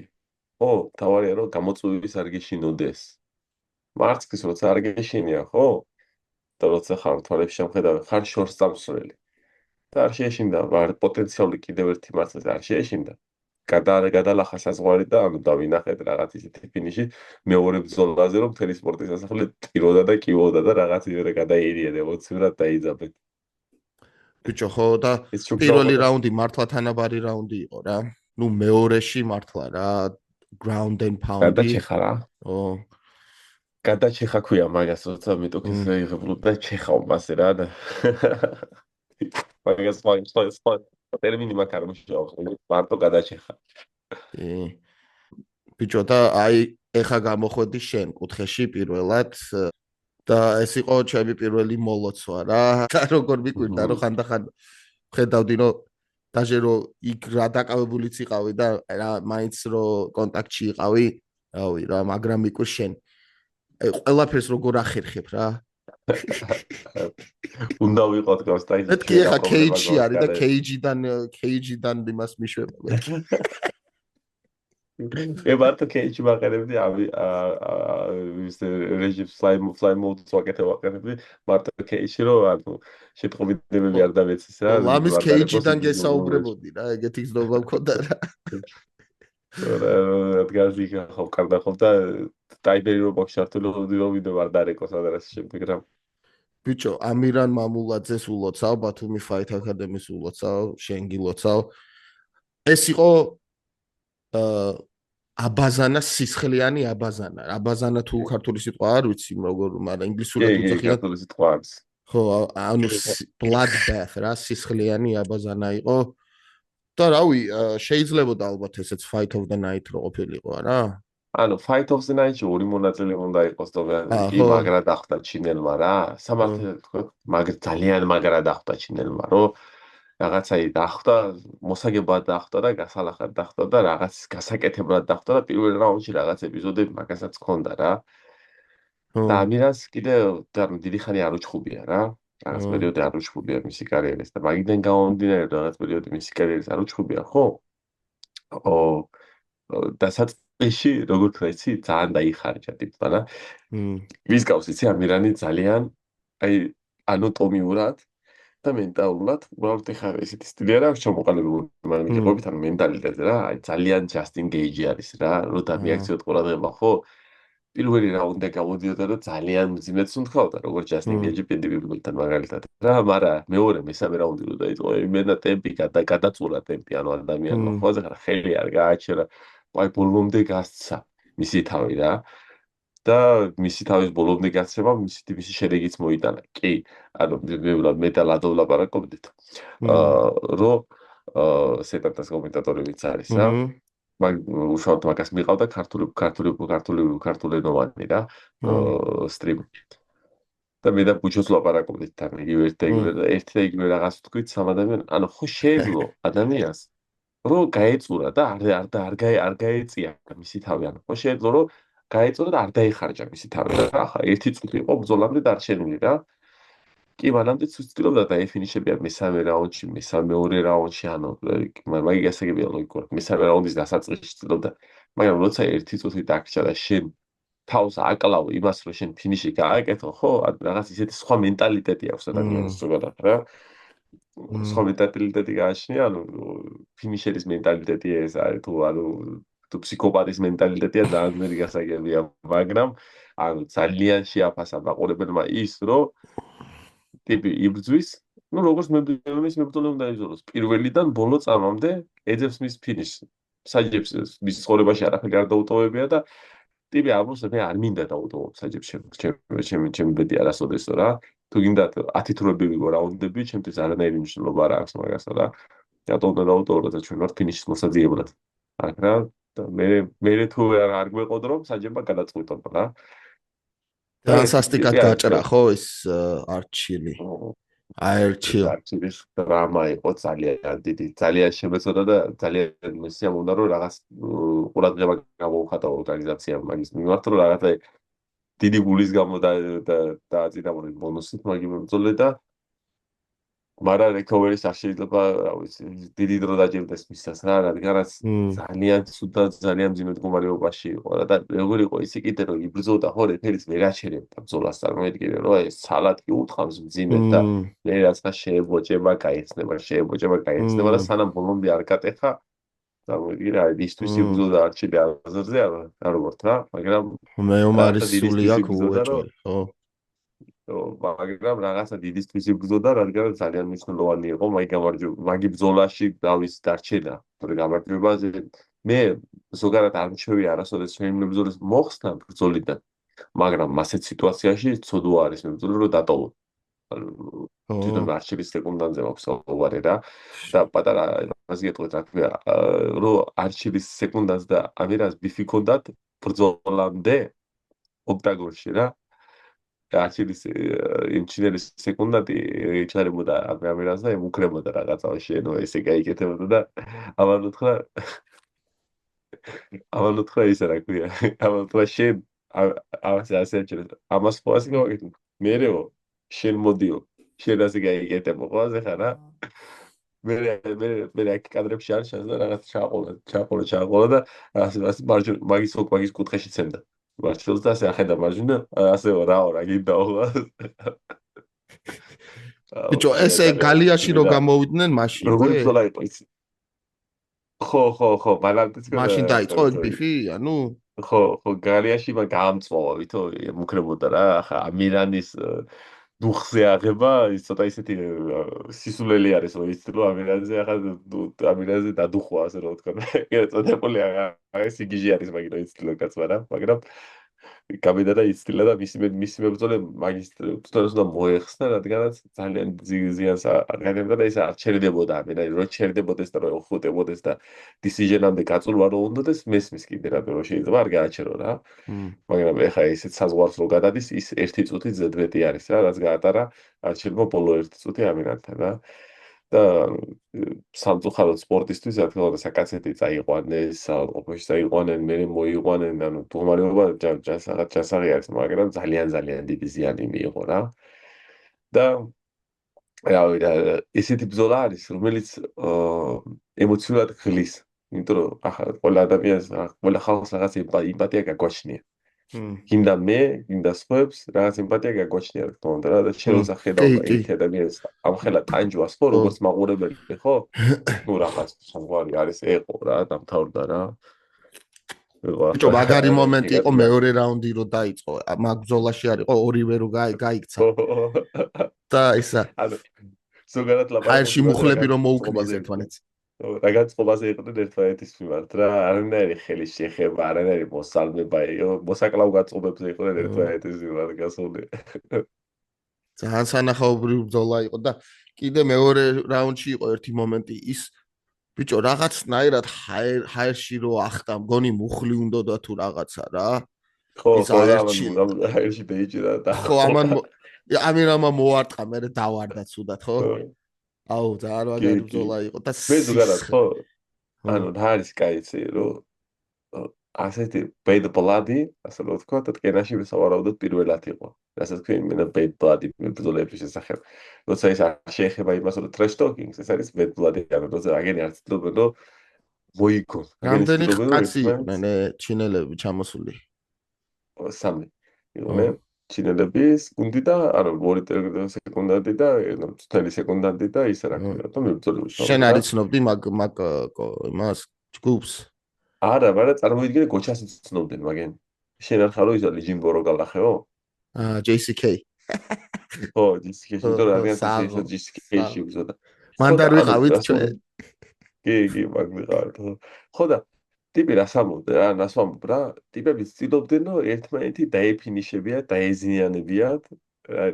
ხო თავარია რომ გამოწვევის არ გეშინოდეს მარცხის როცა არ გეშინია ხო და როცა ხარ თვალებში შემხედავ ხარ შორს წამსვლელი და არ შეეშინდა პოტენციალური კიდევ ერთი მარცხი არ შეეშინდა გადალახა საზღვარი და ანუ დავინახეთ რაღაც ისეთი ფინიში მეორე ბრძოლაზე რომ მთელი სპორტის სასახლე ტიროდა და კივოდა და რაღაც ისე გადაირიეთ ემოციურად დაიძაბეთ ბიჭო ხო და პირველი რაუნდი მართლა თანაბარი რაუნდი იყო რა ნუ მეორეში მართლა რა ground and pound გადაჩეხა რა გადაჩეხა ქვია მაგას როცა მეტოქის იღებულობდა ჩეხავ მასე რა და მაგას ტერმინი მაგ არ მუშაობს მარტო გადაჩეხა ბიჭო და აი ეხა გამოხვედი შენ კუთხეში პირველად და ეს იყო ჩემი პირველი მოლოცვა რა და როგორ მიკვირდა რომ ხანდახან ხედავდი რომ დაჟე რომ იქ რა დაკავებულიც იყავი და რა მაინც რომ კონტაქტში იყავი რავი რა მაგრამ მიკვირ შენ აი ყველაფერს როგორ ახერხებ რა უნდა ვიყოთ გასტაი მეთქი ახლა кейჯი არის და кейჯიდან იმას მიშვება მე მარტო კეიჩი ვაყენებდი ის რეჟიმს fly mode-ს ვაკეთებდი მარტო კეიჩი რომ ანუ შეტყობინებები არ დავეცეს რა ლამის არ დარეკოს კეიჯიდან ის გესაუბრებოდი რა, ეგეთი გზნობა მქონდა რა. ადგაზი ხო კარდა ხო და ტაიბერი რომ მოხშართული ვიდეო არ დარეკოს ადრეს შემდეგ რა ბიჭო, ამირან მამულაძეს ულოცავ, ბათუმი Fight Academy-ს ულოცავ, შენ გილოცავ. ეს იყო აბაზანა სისხლიანი აბაზანა. აბაზანა თუ ქართული სიტყვა არ ვიცი, როგორ, მაგრამ ინგლისურად კი უძახიან. ქართული სიტყვა არის ხო, ანუ bloodbath რა, სისხლიანი აბაზანა იყო. და რავი, შეიძლება ალბათ ესეც Fight of the Night რო ყოფილიყო, არა? ანუ Fight of the Night-ში ორი მონაწილე უნდა იყოს თორე კი ხო. მაგრა დახვდა ჩინელმა რა სამართლე თქო ძალიან მაგრა დახვდა ჩინელმა რომ რაღაცა დახვდა მოსაგებად დახვდა და გასალახად დახვდა და რაღაც გასაკეთებლად დახვდა და პირველ რაუნდში რაღაც ეპიზოდები მაგასაც ჰქონდა რა და ამირას კიდე დიდი ხანი არ უჩხუბია რა რაღაც პერიოდი არ უჩხუბია მისი კარიერის და მაგიდან გამომდინარე რაღაც პერიოდი მისი კარიერის არ უჩხუბია ხო დასაწყისში როგორ თქვა იცი ძალიან დაიხარჯა ტიპთან რა ვის გავს იცი ამირანი ძალიან აი ანატომიურად და მენტალურად უბრალოდ ეხა ესეთი სტილი არა აქვს ჩამოყალიბებული მაგრამ იყობით ანუ მენტალიტეტზე რა აი ძალიან ჯასტინ გეიჯი არის რა რო დამიაქციოთ ყურადღება ხო პირველი რაუნდი გამოდიოდა და ძალიან მძიმედ უნდქავდა როგორც ჯასტინ გეიჯი პენდიბილთან მაგალითად რა მაგრამ მეორე მესამე რაუნდი რო დაიწყო იმენა ტემპი გადაწურა ტემპი ანუ ადამიანმა ხო ზღარა ხელი არ გააჩერა აი ბოლომდე გასცა მისი თავი რა და მისი თავის ბოლომდე გასცემა მისი შედეგიც მოიტანა. კი, ანუ მე და ლადო ვლაპარაკობდით. რომ სეტატას კომენტატორებიც არის რა. მაგ უშუალოდ მაგას მიყავდა ქართულენოვანი რა. სტრიმ. და მე და ბუჩოს ვლაპარაკობდით თან იგივე ერთი და იგივე რაღაც თქვით სამ ადამიანს. ანუ ხო შეეძლო ადამიანს რომ გაეწურა და არ გაეწია მისი თავი ანუ ხო შეეძლო რომ გაეწოდა და არ დაიხარჯა მისი თავი რა ახლა ერთი წუთი იყო ბრძოლამდე დარჩენილი რა კი მანამდე ცდილობდა და ეფინიშებია მესამე რაუნდში მეორე რაუნდში ანუ მაგ გასაგებია ლოგიკურად მესამე რაუნდის დასაწყისში ცდილობდა მაგრამ როცა ერთი წუთი დაგჭა და შენ თავს აკლავ იმას რომ შენ ფინიში გააკეთო ხო რაღაც ისეთი სხვა მენტალიტეტი აქვს ადამიანს ზოგადად რა სხვა მენტალიტეტი გააჩნია ანუ ფინიშერის მენტალიტეტი ეს არის თუ ანუ თუ ფსიქოპატის მენტალიტეტია ძალიან ძნელი გასაგებია მაგრამ ანუ ძალიან შეაფასა მაყურებელმა ის რომ ტიპი იბრძვის ну როგორც მის მებრძოლი უნდა იზოლოს პირველიდან ბოლო წამამდე ეძებს მის ფინიშს საჯებს მის ცხოვრებაში არაფერი არ დაუტოვებია და ტიპი ამბობს მე არ მინდა დაუტოვო საჯებს ჩემი ბედი არასოდეს რა თუ გინდა 10 თურები ვიგო რაუნდები ჩემთვის არანაირი მნიშვნელობა არ აქვს მაგასა და რატო უნდა დაუტოვო როცა ჩვენ ვართ ფინიშის მოსაძიებლად აქ რა და მე თუ არ გვეყოდ რომ საჯება გადაწყვიტონ რა და სასტიკად გაჭრა ხო ეს არჩილი არჩილის დრამა იყო ძალიან დიდი ძალიან შემეცოდა და ძალიან მესიამოვნდა რომ რაღაც ყურადღება გამოუხატა ორგანიზაციამ მაგის მიმართ რომ რაღაცა დიდი გულის გამო დააწინამოდნენ ბონუსით მაგ იმბრძოლე და მარა რეკოვერის არ შეიძლება რა ვიცი დიდი დრო დაჭირდეს მისას რა რადგანაც ძალიან ცუდა ძალიან მძიმე მდგომარეობაში იყო რა და როგორ იყო ისი კიდე რომ იბრძოდა ხო რეფერის ვერ აჩერებდა ბრძოლას წარმოედგინე რომ ეს ცალად კი უთყავს მძიმედ და მე რაცა შეებოჭება გაიხსნება და სანამ ბოლომდე არ გატეხა წარმოედგინე აიისთვის იბრძოდა არჩილი აზერზე არ ვარ რა მაგრამ მე ომარის სული აქვს უეჭველი ხო მაგრამ რაღაცა დიდისთვის იბრძოდა, რადგან ძალიან მნიშვნელოვანი იყო მაგი ბრძოლაში დავის დარჩენა. თორე გამარჯვებაზე მე ზოგადად არ მჩვევი არასოდეს ჩემი მებრძოლის მოხსნა ბრძოლიდან, მაგრამ ასეთ სიტუაციაში ცოდვა არის მებრძოლი რომ დატოვო. თვითონ არჩილის სეკუნდანზე მაქვს უარი რა და პატარა იმაზე გეტყვით რა ქვია, რომ არჩილის სეკუნდანს და ამირას ბიფი ქონდათ ბრძოლამდე ოქტაგონში რა არჩილის ინჩინერის სეკუნდანტი იჩარებოდა ამირას და ემუქრებოდა რაღაცა შენო ესე გაიკეთებოდა და ამან უთხრა ისა რა ქვია ამან უთხრა შენ ასე აჩერე ამას ხო ასე გავაკეთე მერეო შენ მოდიო შენ ასე გაიკეთებო ყველაზე ხარა მე აქ კადრებში არ ჩანს და რაღაც ჩააყოლა და ასე მაგის კუთხეში ცემდა. მარჩელს და ასე ახედა მარჯვენა, ასეო რაო რა გინდაო. ბიჭო, ესე გალიაში რო გამოვიდნენ მაშინ, როგორი ბრძოლა იყო იცი? ხო, მანამდეც მაშინ დაიწყო ეგ ბიფი, ანუ ხო, გალიაში მაგ გაამწვავა, ვითო მუქრებოდა რა, ახლა ამირანის დუხზე აღება, ის ცოტა ისეთი სისულელი არის, რომ იცით რომ ამირანზე ახლა ამირანზე დადუხვა, ასე რომ ვთქვა. წოდებული ეს იგიჟი არის მაგით, რომ იცით რომ კაცმა რა, მაგრამ გამიდა და იცილა და მისი მებრძოლე მაგის ბრძოლას უნდა მოეხსნა, რადგანაც ძალიან ზიანს აღებდა და ის არ ჩერდებოდა ამირანი, რომ ჩერდებოდეს და რომ ხუტებოდეს და decision-ამდე გაწურვა რო უნდადეს, მესმის კიდე რა, რომ შეიძლება არ გააჩერო რა. მაგრამ ეხა ისეთ საზღვარს რო გადადის, ის 1 წუთი ზედმეტი არის რა, რაც გაატარა არჩილმა ბოლო 1 წუთი ამირანთან რა. და სამწუხაროდ სპორტისტვის რა თქმა უნდა საკაცეთი წაიყვანეს, ყოფაში წაიყვანენ, მე მოიყვანენ, ანუ მდგომარეობა ჯანსაღი არის, მაგრამ ძალიან დიდი ზიანი მიიღო რა. და რავი რა, ესეთი ბრძოლა არის, რომელიც ემოციურად გლის, იმიტომ რომ ახლა ყველა ადამიანს, ყველა ხალხს რაღაც იმპათია გაგვაჩნია. გინდა მე, გინდა სხვებს, რაღაც იმპათია გაგვაჩნია რა თქმა უნდა რა და შენ როცა ხედავ ერთ ადამიანს ამხელა ტანჯვას ხო, როგორც მაყურებელი ხო? ნუ რაღაც სამგვარი არის ეყო რა, დამთავრდა რა. ბიჭო, მაგარი მომენტი იყო მეორე რაუნდი რო დაიწყო. მაგ ბრძოლაში არისო ორივე რო გაიქცა. და ისა ანუ ზოგადად ლაპარაკობ. ჰაერში მუხლები რომ მოუკლეს ერთმანეთს. რაღაც წყობაზე იყვნენ ერთმანეთის მიმართ რა, არანაირი ხელის შეხება, არანაირი მოსალმება, მოსაკლავ გაწყობებზე იყვნენ ერთმანეთის მიმართ გასული. ძალიან სანახაობრივი ბრძოლა იყო და კიდე მეორე რაუნდში იყო ერთი მომენტი ის ბიჭო რაღაცნაირად ჰაერში რო ახტა მგონი მუხლი უნდოდა თუ რაღაცა რა. ხო, ჰაერში დაიჭირა და ხო, ამირამა მოარტყა, მე დავარდა ცუდად, ხო? აუ, ძალიან მაგარი ბრძოლა იყო და მე ზოგადად ხო ანუ რა არის კაიცი რომ ასეთი bad blood-ი ასე რომ ვთქვა და ტკენაში ვისავარავდოთ პირველად იყო რასაც თქვი მე bad blood-ი ბრძოლების შესახებ როცა ის არ შეეხება იმას რომ trash talking-ს ეს არის bad blood-ი ანუ როცა აგენი არ ცდილობენ რომ მოიგონ რამდენი კაცი იყვნენ ჩინელები ჩამოსული 3 იყვნენ ჩინელების გუნდი და ანუ 2 სეკუნდანტი და წუთელი სეკუნდანტი და ისე რა ქვია და მებრძოლები შენ არ იცნობდი მაგ იმას ჯგუფს არა წარმოიდგინე გოჩას იცნობდნენ მაგენ შენ არ ხარო ის ლიჯინბო რო გალახეო JCK ხო JCK თორე რაღაცა JCK-ში უზოდა მან არ ვიყავით ჩვენ კი მაგ ვიყავით ხო და ტიპი რას ამბობდა რა რას ამბობდა ტიპები ცდილობდნენ რომ ერთმანეთი დაეფინიშებიათ დაეზიანებიათ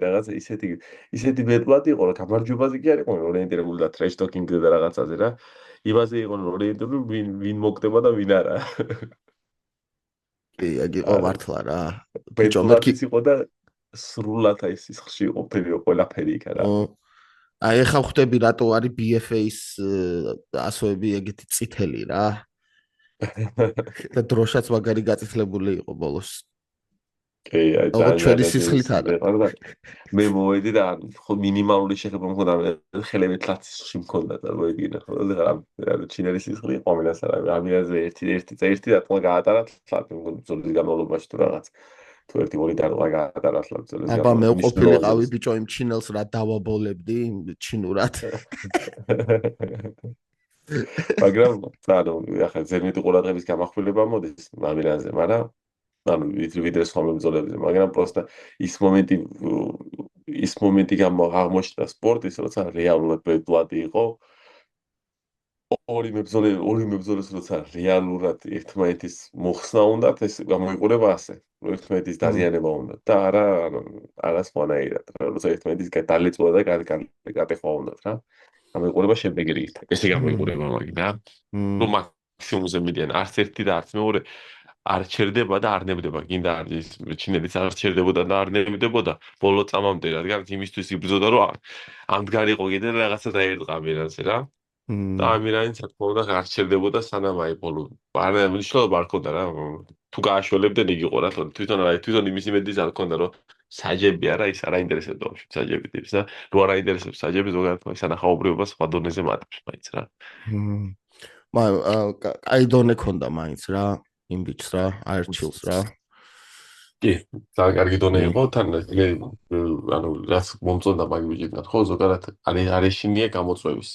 რაღაც ისეთი ბედლად იყო რომ გამარჯვებაზე კი არ იყო ორიენტირებული და trash talking-ზე და რაღაცაზე რა იმაზე იყო ორიენტირებული ვინ მოგდება და ვინ არა კი ეგ იყო მართლა რა ბიჭო მეკი იყო და სრულად აი სისხლში იყო ყველაფერი იქ რა აი ახლა ხვდები რატო არის BFA-ის ასოები ეგეთი წითელი რა და დროშაც მაგარი გაწითლებული იყო ბოლოს. კი, აი და ჩვენი სისხლით არა. მე მოვედი და ხო მინიმალური შეხება მქონდა ხელები თლაცში მქონდა და მოიგინა ხო და რა ჩინელი სისხლი იყო ამას არა ამიაზე ერთი დატყმა გაატარა თლაც მგონი განმავლობაში თუ რაღაც თუ 1-2 დატყმა გაატარა თლაც ზოლის აბა მე ყოფილიყავი ბიჭო იმ ჩინელს რა დავაბოლებდი ჩინურად მაგრამ ანუ ახლა ზედმეტი ყურადღების გამახვილება მოდის ამირანზე, მაგრამ ანუ ვიდრე სხვა მებრძოლებზე, მაგრამ პროსტა ის მომენტი აღმოჩნდა სპორტის, როცა რეალურად ბედლადი იყო. ორი მებრძოლეს როცა რეალურად ერთმანეთის მოხსნა უნდათ, ეს გამოიყურება ასე, რომ ერთმანეთის დაზიანება უნდა და არა სხვანაირად, როცა ერთმანეთის დალეწვა და გატეხვა უნდათ რა. გამოიყურება შემდეგი რიგით. ესე გამოიყურება მაგინა. ნუ მაქსიმუმზე მიდიან არც ერთი და არც მეორე არ ჩერდება და არ ნებდება. გინდა არის ჩინელიც არ ჩერდებოდა და არ ნებდებოდა ბოლო წამამდე, რადგან იმისთვის იბრძოდა რომ ამდღარიყო კიდე რაღაცა დაერტყა ამირანზე რა. და ამირანი თქმა უნდა არ ჩერდებოდა სანამ აი ბოლო. არა მნიშვნელობა არ ქონდა რა. თუ გააშველებდნენ იგი იყო რა თვითონ იმის იმედი არ ქონდა რომ საჯები არა ის არ აინტერესებს ბავშვს საჯები ტიპს და რო არ აინტერესებს საჯები ზოგადად მაგ სანახაობრივობა სხვა დონეზე მატებს მაინც რა. კაი დონე ქონდა მაინც რა იმ ბიჭს რა აერჩილს რა. კი, ძალიან კარგი დონე იყო თან ანუ რაც მომწონდა მაგ ბიჭიდან ხო ზოგადად არეშინია გამოწვევის.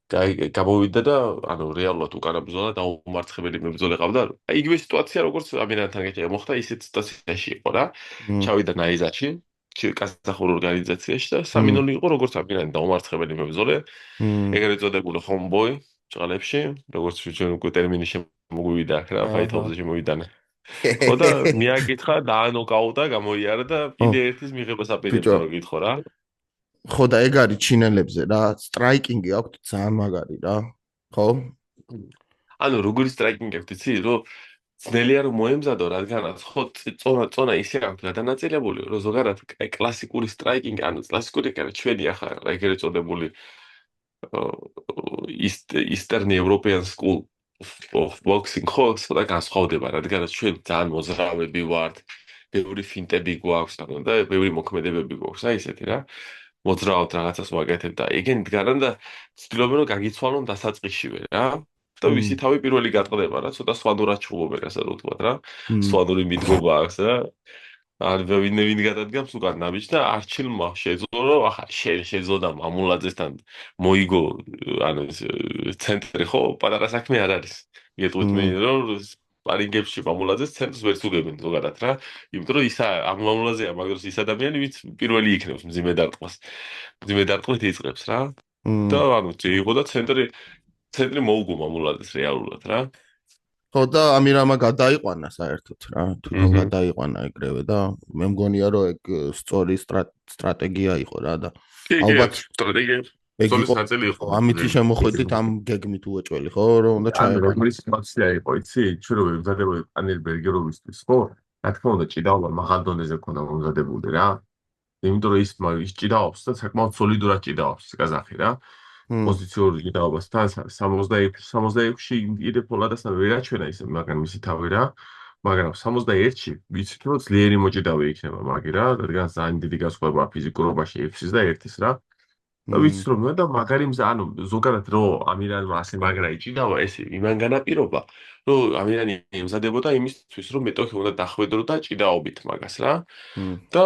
გამოვიდა და ანუ რეალურად უკანა ბრძოლა დაუმარცხებელი მებრძოლი ყავდა. აი იგივე სიტუაცია როგორც ამინანთან მოხდა ისეთ სიტუაციაში იყო რა. ჩავიდა ნაიზაჩი კაზახურ ორგანიზაციაში და 3-0 იყო როგორც ამინანი დაუმარცხებელი მებრძოლი. ეგრეთ წოდებული ჰომბოი ჭალებში, როგორც ჩვენ უკვე ტერმინი შემოგვივიდა რა, ფაითალზე შემოვიდანე. ხო და მიაკითხა დაანოკაუტა, გამოიარა და კიდე ერთის მიღებას აპირებს რა გითხო რა. ხო და ეგ არის ჩინელებზე რა, სტრაიკინგი აქვს ძალიან მაგარი რა. ხო? ანუ როგორი სტრაიკინგი აქვს, იცი, რომ ძნელია რომ მოემზადო, რადგანაც ხო წონა ისე აქვს გადანაწილებული, რომ ზოგადად კლასიკური სტრაიკინგი, ანუ კლასიკური კერა ჩვენი ახლა ეგრეთ წოდებული Eastern European School of Boxing ხო და განსხვავდება, რადგანაც ჩვენ ძალიან მოძრავები ვართ, ბევრი ფინტები გვაქვს, ანუ და ბევრი მოქმედებები გვაქვს, აი ესეთი რა. მოძრავთ რაღაცას ვაკეთებ და ეგენი დგანან და ცდილობენ რომ გაგიცვალონ დასაწყისშივე რა. და ვისი თავი პირველი გატყდება რა, ცოტა სვანურად ჩხუბობენ ასე რომ ვთქვათ რა. სვანური მიდგომა აქვს რა. არ ვინ გადადგამს უკან ნაბიჯს და არჩილმა შეძლო რომ ახლა შეძლო და მამულაძესთან მოიგო ანუ ცენტრი ხო პატარა საქმე არ არის. იტყვით მე რომ პარინგებში მამულაძეს ცენტრს ვერ წუგებენ ზოგადად რა. იმიტომ რომ ისა ამ მამულაძეა მაგდროს ის ადამიანი ვინც პირველი იქნებს მძიმე დარტყმას. მძიმე დარტყმით იწყებს რა. და ანუ იყო და ცენტრი მოუგო მამულაძეს რეალურად რა. ხო და ამირამა გადაიყვანა საერთოდ რა, თვითონ გადაიყვანა ეგრევე და მე მგონია რომ ეგ სწორი სტრატეგია იყო რა და ალბათ სტრატეგია სწორი ნაწილი იყო. ამით შემოხვედით ამ გეგმით უეჭველი ხო რომ უნდა ჩაეყო. როგორი სიტუაცია იყო, იცი? ჩვენ რომ ვემზადებოდით პანერბერგეროვისთვის ხო? რა თქმა უნდა ჭიდაობა მაღალ დონეზე ქონდა მომზადებული რა. იმიტომ რომ ის ჭიდაობს და საკმაოდ სოლიდურად ჭიდაობს კაზახი რა. პოზიციური ჭიდაობასთან 66-ში იდე პოლადასთან ვერ აჩვენა ისე მაგრამ მისი თავი რა. მაგრამ 61-ში ვიცით რომ ძლიერი მოჭიდავე იქნება მაგი რა, რადგან ძალიან დიდი განსხვავება ფიზიკურობაში 6-ის და 1-ის რა. და ვიცით რომ და მაგარი ანუ ზოგადად რომ ამირანმა ასე მაგრა იჭიდავა ეს იმან განაპირობა რომ ამირანი ემზადებოდა იმისთვის რომ მეტოქი უნდა დახვედრო და ჭიდაობით მაგას რა. და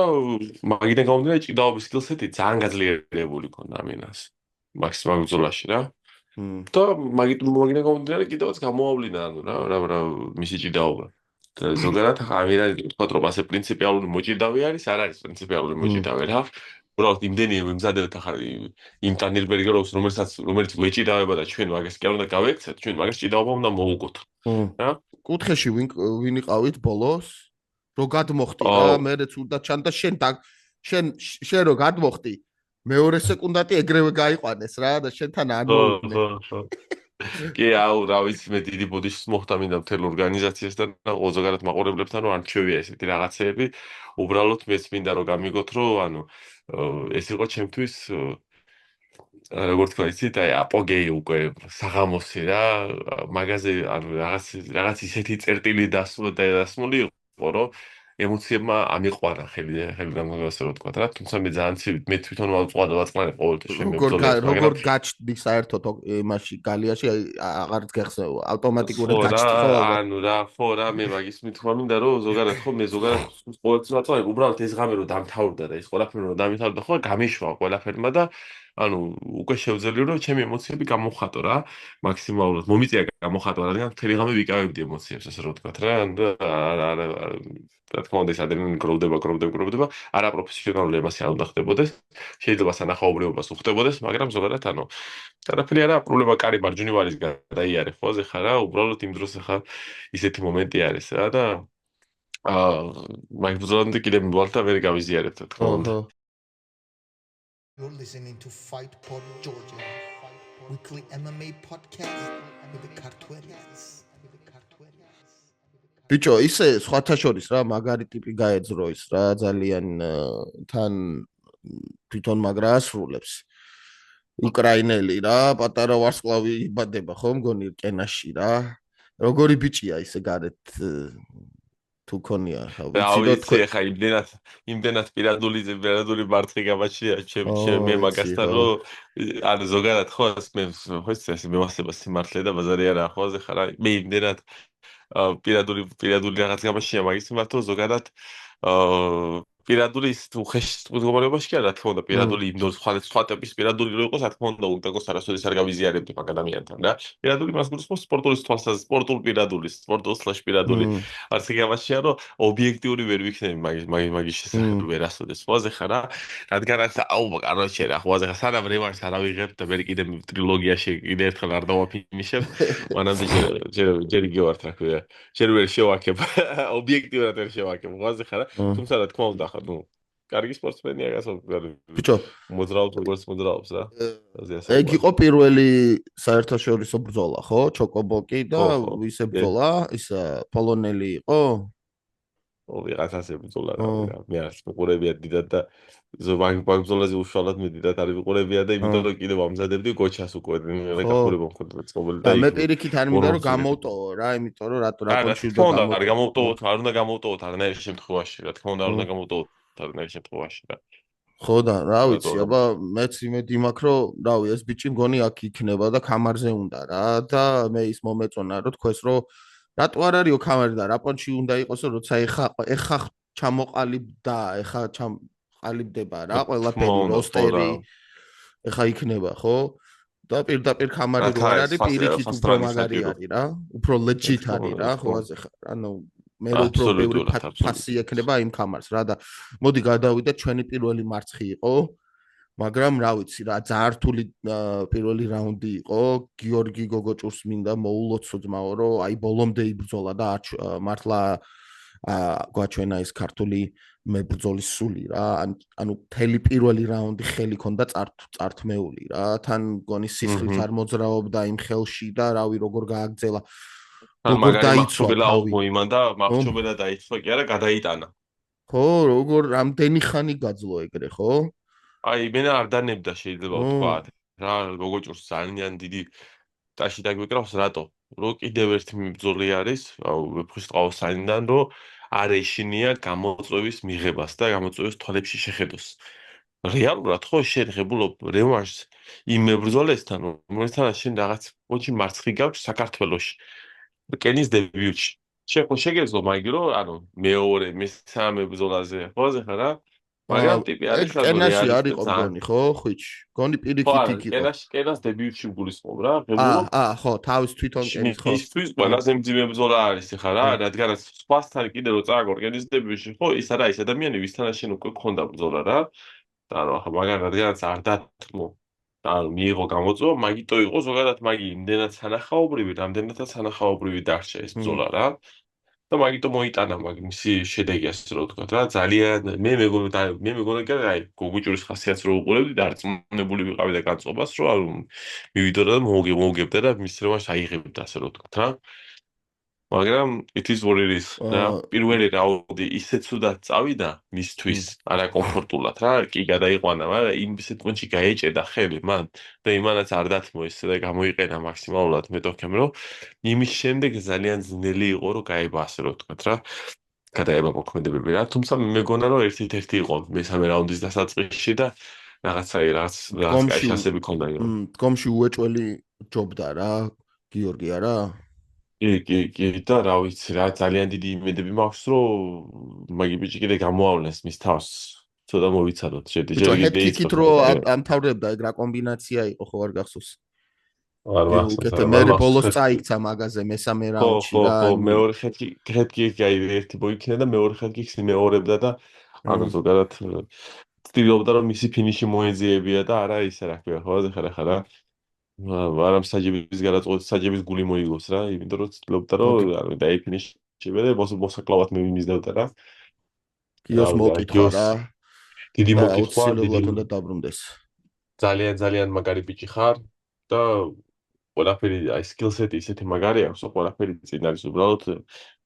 მაგიდან გამომდინარე ჭიდაობის სკილსეტი ძალიან გაძლიერებული ქონდა ამირანს. მაქსიმალურ ბრძოლაში რა. და მაგიდან გამომდინარე კიდევაც გამოავლინა ანუ რა მისი ჭიდაობა. და ზოგადად ამირანი თქვა რომ ასე პრინციპიალური მოჭიდავე არის, არ არის პრინციპიალური მოჭიდავე რა. უბრალოდ იმდენი ვიმზადებთ ახლა იმ ტანერბერგეროვს რომელიც ვეჭიდავება და ჩვენ მაგას კი არ უნდა გავექცეთ, ჩვენ მაგას ჭიდაობა უნდა მოუგოთ. რა? კუთხეში ვინ იყავით ბოლოს? რო გადმოხტი რა, მერეც უნდა ჩანდა შენ რო გადმოხტი მეორე სეკუნდათი ეგრევე გაიყვანეს რა და შენთან არ მოვიდნე. კი, აუ, რა ვიცი, მე დიდი ბოდიშს მოხდა მინდა მთელ ორგანიზაციასთან და ზოგადად მაყურებლებთან რომ არ ჩვევია ესეთი რაღაცეები. უბრალოდ მეც მინდა რომ გამიგოთ რომ ანუ ეს იყო ჩემთვის როგორც თქვა იცით, აი აპოგეი უკვე საღამოსი რა, მაგაზე ანუ რაღაც ისეთი წერტილი დასმული იყო რომ ემოციებმა ამიყვარა ხელი გამოგასწრო რო თქვა რა, თუმცა მე ძალიან ცივით მე თვითონ ვაწყნარე ყოველთვის შემებრძოლებს, როგორ გაჩნდი საერთოდ იმაში გალიაში აღარც გეხსევა ავტომატურად გაჩნდი ხო? ანუ რა ხო რა მე მაგის მithქვა მინდა რომ ზოგადად ყოველთვის ვაწყნარი უბრალოდ ეს ღამე რო დამთავრდა და ეს ყველაფერი რო დამთავრდა ხო გამიშვა ყველაფერმა და ანუ უკვე შევძელი რომ ჩემი ემოციები გამოხატო რა მაქსიმალურად მომიწია გამოხატო რადგან მთელი ღამე ვიკავებდი ემოციებს ასე რო ვთქვათ რა რა თქმა უნდა ეს ადრენალინი გროვდება არაპროფესიონალური ემასი არ უნდა ხდებოდეს შეიძლება სანახაობრივობას უხდებოდეს მაგრამ ზოგადად ანუ არაფერი არა პრობლემა კარი მარჯვნივ არის გადაიარე ხო ეხლა რა უბრალოდ იმ დროს ეხლა ისეთი მომენტი არის რა და მაგ ბრძოლამდე კიდე მივვალ და ვერ გავიზიარებ რა თქმა უნდა You're listening to Fight Pod Georgia, weekly MMA podcast with the Kartvelians. ბიჭო, ისე სხვათა შორის რა, მაგარი ტიპი გაეძრო ის რა, ძალიან თან თვითონ მაგრა ასრულებს. უკრაინელი რა, პატარა ვარსკვლავი იბადება ხო, მგონი კენაში რა. როგორი ბიჭია ისე გარეთ თუ ქონია ხა რა ვიცი რომ ვიცი ხა იმდენად პირადული მარცხი გამაჩნია მე ვიცი მაგასთან ხო რომ ანუ ზოგადად ხო მე ხო ეს მევასება სიმართლე და ბაზარი არა ხო ზე ხარ მე იმდენად პირადული რაღაც გამაჩნია მაგის მიმართ რომ ზოგადად პირადული ის უხეშ მდგომარეობაში კი არა რა თქმა უნდა პირადული იმ სხვა ტიპის პირადული რო იყოს რა თქმა უნდა უკეთოს არასოდეს არ გავიზიარებდი მაგ ადამიანთან რა პირადული მას გულისხმობს სპორტულ პირადული არც კი გამაჩნია რომ ობიექტიური ვერ ვიქნები მაგის შესახებ ვერასოდეს ხოაზე ხარ რა რადგანაც აუ კაროჩე რა ხოაზე ხარ სანამ რევანშს არ ავიღებ და მე კიდე ტრილოგიაში კიდე ერთხელ არ დავაფინიშებ მანამდე ჯერ იგივე ვართ რა ქვია ჯერ ვერ შევაქებ ობიექტიურად ვერ შევაქებ ხოაზე ხარ რა თუმცა რა თქმა უნდა ხა ნუ კარგი სპორტსმენია ბიჭო მოძრაობს როგორც მოძრაობს რა ეგ იყო პირველი საერთაშორისო ბრძოლა ხო ჩოკობოკი და ისე ბრძოლა ის პოლონელი იყო ვიღაცაზე ბრძოლა რა მე არც მიყურებია დიდად და ბრძოლაზე უშუალოდ მე დიდად არ ვიყურებია და იმიტომ რომ კიდევ ამზადებდი გოჩას უკვე რეკახურება მქონდა წყობილი და მე პირიქით არ მინდა რომ გამოვტოვო რა იმიტომ რომ რატომ შვიდა გამოვტოვო არ გამოვტოვოთ არ უნდა გამოვტოვოთ არანაირ შემთხვევაში რა თქმა უნდა არ უნდა გამოვტოვოთ არანაირ შემთხვევაში რა ხო და რა ვიცი აბა მეც იმედი მაქვს რომ რავი ეს ბიჭი მგონი აქ იქნება და კამარზე უნდა რა და მე ის მომეწონა რომ თქვენს რომ რატო არ არისო კამარი და რა პონჩი უნდა იყოსო როცა ეხა ჩამოყალიბდა ეხა ჩამოყალიბდება რა ყველაფერი როსტერი ეხა იქნება ხო და პირდაპირ კამარი რო არ არის პირიქით უფრო მაგარი არის რა უფრო ლეჯით არის რა ხო ასე ხარ ანუ მე უფრო ბევრი ფასი ექნება იმ კამარს რა და მოდი გადავიდეთ ჩვენი პირველი მარცხი იყო მაგრამ რა ვიცი რა ძართული პირველი რაუნდი იყო გიორგი გოგოჭურს მინდა მოულოცო ძმაო რომ აი ბოლომდე იბრძოლა და მართლა გვაჩვენა ის ქართული მებრძოლის სული რა ანუ თელი პირველი რაუნდი ხელი ქონდა წართმეული რა თან გონი სისხლით არ მოძრაობდა იმ ხელში და რავი როგორ გააგზელა როგორ დაიცვა მოიმან და მახჩობელა დაიცვა კი არა გადაიტანა ხო როგორ რამდენი ხანი გაძლო ეგრე ხო აი მე არ დანებდა შეიძლება ვთქვა რა გოგოჭურს ძალიან დიდი ტაში დაგვიკრავს რატო რომ კიდევ ერთი მიბრძოლი არის ვეფხვის ტყავოსანიდან რომ არ ეშინია გამოწვევის მიღებას და გამოწვევის თვალებში შეხედოს რეალურად ხო შენ ღებულობ რევანშს იმ მებრძოლესთან რომელთანაც შენ რაღაც პონჩი მარცხი გაქვს საქართველოში კენის დებიუტში შენ ხო შეგეძლო მაგი რომ ანუ მეორე მესამე ბრძოლაზე ხო ზეხა რა მაგრამ ტიპი არის რა კენაში არ იყო მგონი ხო ხვიჩ მგონი პირიქით იქ იყო კენას დებიუტში გულისხმობ რა ღებულობ ხო თავის თვითონ კენის ხო ისთვის ყველაზე მძიმე ბრძოლა არის ხა რა რადგანაც სხვასთან კიდე რო წააგო კენის დებიუტში ხო ის არა ის ადამიანი ვისთანაც შენ უკვე გქონდა ბრძოლა რა და რა მაგრამ რადგანაც არ დათმო ანუ მიიღო გამოწვევა მაგიტო იყო ზოგადად მაგი იმდენად სანახაობრივი რამდენადაც სანახაობრივი დარჩა ეს ბრძოლა რა და მაგიტო მოიტანა მისი შედეგი ასე რომ ვთქვა რა ძალიან მე მეგონა კი აი გოგოჭურის ხასიათს რო უყურებდი და არწმუნებული ვიყავი და განწყობას რომ არ მივიდო და მოვგებდა და მის რევანშს აიღებდა ასე რომ ვთქვა რა მაგრამ it is what it is რა პირველი რაუნდი ისე ცუდად წავიდა მისთვის არაკომფორტულად რა კი გადაიყვანა მაგრამ იმ ისეთ პონჩი გაეჭედა ხელი მან და იმანაც არ დათმო ესე და გამოიყენა მაქსიმალურად მე თქემ რომ იმის შემდეგ ძალიან ძნელი იყო რომ გაება ასე რომ ვთქვა რა გადაება მოქმედებები რა თუმცა მეგონა რომ ერთ-ერთი იყო მესამე რაუნდის დასაწყისში და რაღაცა კაიშასები ქონდა იყო დგომში უეჭველი ჯობდა რა გიორგი არა კი და რა ვიცი რა ძალიან დიდი იმედები მაქვს რომ მაგი ბიჭი კიდე გამოავლენს მის თავს ცოტა მოვიცადოთ შედეგი იქით რომ ამთავრებდა ეგ რა კომბინაცია იყო ხო არ გახსოვს არ მახსოვს მე ბოლოს წაიქცა მაგაზე მესამე რაუნდში რა ხო მეორე ხეთკი აი ერთი მოიქნა და მეორე ხეთკი იმეორებდა და ანუ ზოგადად ცდილობდა რომ მისი ფინიში მოეძიებია და არა ისე რა ქვია ხო ხა რა ვარამ საჯების გადაწყვეტ საჯების გული მოიგოს რა იმიტომ რომ ცდილობდა რომ დაიფინიშებია და მოსაკლავად მივიმისდევდა რა გიოს მოკითხა რა დიდი მოკითხვა უნდა დაბრუნდეს ძალიან მაგარი ბიჭი ხარ და ყველაფერი აი სკილსეტი ისეთი მაგარი აქვს ყველაფერი წინ არის უბრალოდ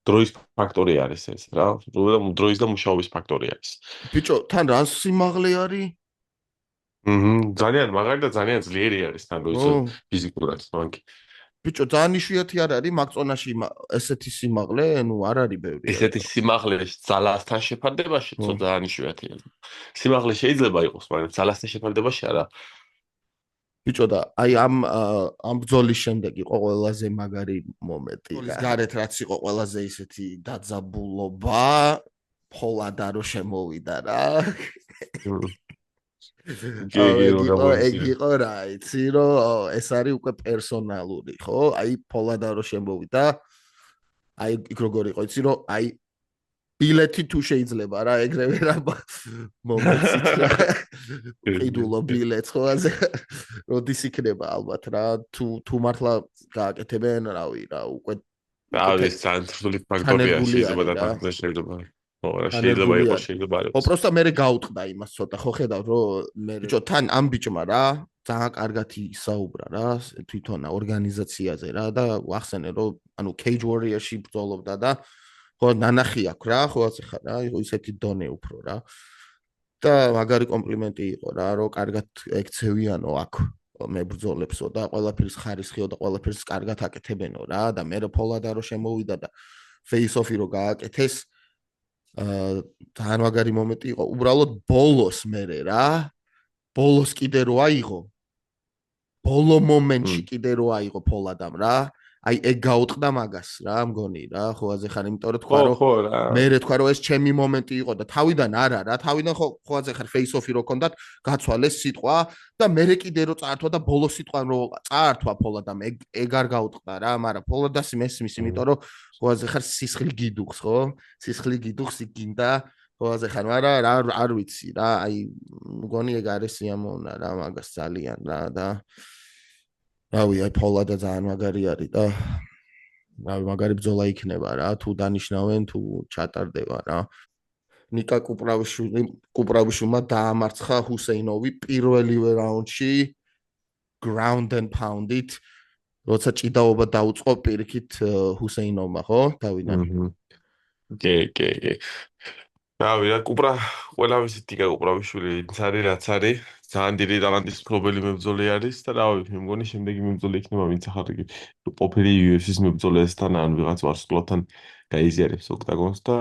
დროის ფაქტორი არის ეს რა დროის და მუშაობის ფაქტორი არის ბიჭო თან რა სიმაღლე არის ძალიან მაგარი და ძალიან ძლიერი არის თან როის ფიზიკურად მაგი ბიჭო, ძალიან იშვიათი არ არის მაგწონაში ესეთი სიმაღლე, ნუ არ არის ბევრი. ესეთი სიმაღლე ძალასთან შეფარდებაში ძალიან იშვიათია. სიმაღლე შეიძლება იყოს, მაგრამ ძალასთან შეფარდებაში არა. ბიჭო და აი ამ ბრძოლის შემდეგ იყო ყველაზე მაგარი მომენტი. ბრძოლის გარეთ რაც იყო ყველაზე ისეთი დაძაბულობა, ფოლადა რო შემოვიდა რა. ეგ იყო რა, იცი რომ ეს არის უკვე პერსონალური, ხო? აი ფოლადა რო შემოვიდა. აი იქ როგორ იყო, იცი რომ აი ბილეთი თუ შეიძლება რა ეგრევე რა მომენტით რა ყიდულო ბილეთს ხო ასე როდის იქნება ალბათ რა თუ მართლა გააკეთებენ რავი რა უკვე ეს სანთრული ფაქტორია შეიძლება და შეიძლება შეიძლება იყოს შეიძლება არ იყოს. პროსტა მე გაუტყდა იმას ცოტა ხო ხედავ რომ მე ბიჭო თან ამ ბიჭმა რა ძალიან კარგად ისაუბრა რა თვითონ ორგანიზაციაზე რა და ახსენე რომ ანუ Cage Warrior-ში ბრძოლობდა და ხო ნანახი აქვს რა ხო ასე ხარ რა იყო ისეთი დონე უფრო რა და მაგარი კომპლიმენტი იყო რა რომ კარგად ექცევიანო აქ მებრძოლებსო და ყველაფრის ხარისხიო და ყველაფერს კარგად აკეთებენო რა და მე ფოლადა რო შემოვიდა და face off-ი რო გააკეთეს ძალიან მაგარი მომენტი იყო უბრალოდ ბოლოს მე რა ბოლოს კიდე რო აიღო ბოლო მომენტში კიდე რო აიღო ფოლადამ რა აი ეგ გაუტყდა მაგას რა მგონი რა ხო აზე ხარ იმიტომ რომ თქვა რომ მე თქვა რომ ეს ჩემი მომენტი იყო და თავიდან არა რა თავიდან ხო აზე ხარ face off-ი რო კონდათ გაცვალეს სიტყვა და მე კიდე რო წაართვა და ბოლო სიტყვა რო წაართვა ფოლადამ ეგ არ გაუტყდა რა მაგრამ ფოლადას მესმის იმიტომ რომ ხო აზე ხარ სისხლი გიდუხს ხო სისხლი გიდუხს იგინდა ხო აზე ხარ მაგრამ არ ვიცი რა აი მგონი ეგ არის სიამოვნა რა მაგას ძალიან რა და რავი, აი ფოლადა ძალიან მაგარი არის და რავი, მაგარი ბრძოლა იქნება რა, თუ დანიშნავენ, თუ ჩატარდება რა. ნიკა კუპრავიშვილმა დაამარცხა ჰუსეინოვი პირველივე რაუნდში ground and pound-ით, როცა ჭიდაობა დაუწყო პირიქით ჰუსეინოვმა, ხო? თავიდან. კი. რავი, ყველა ვიცით ნიკა კუპრავიშვილი ის არის რაც არის. ძალიან დიდი ტალანტის მფლობელი მებრძოლი არის და რავი, მე მგონი შემდეგი მებრძოლი იქნება ვინც ახლა ყოფილი UFC-ის მებრძოლესთან ან ვიღაც ვარსკვლავთან გაიზიარებს ოქტაგონს და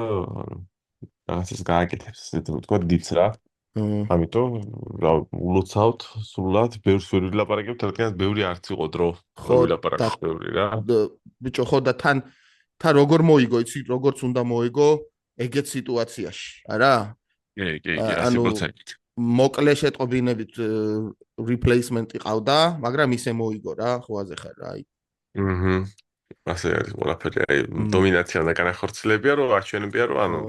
რაღაცას გააკეთებს, ესე ვთქვა დიც რა. ამიტომ რავი, ულოცავთ სულად, ბევრს ვერ ვილაპარაკებთ, რადგან ბევრი არც იყო დრო. ხო, ვილაპარაკოთ ბევრი რა. ბიჭო, ხო და თან როგორ მოიგო, იცი, როგორც უნდა მოიგო ეგეთ სიტუაციაში, არა? კი, 100%. მოკლე შეტყობინებით replacement-ი ყავდა, მაგრამ ისე მოიგო რა, ხო აზე ხარ რა. ასე არის ყველაფერი, აი დომინაცია და განახორციელებია, რომ აჩვენებია, რომ ანუ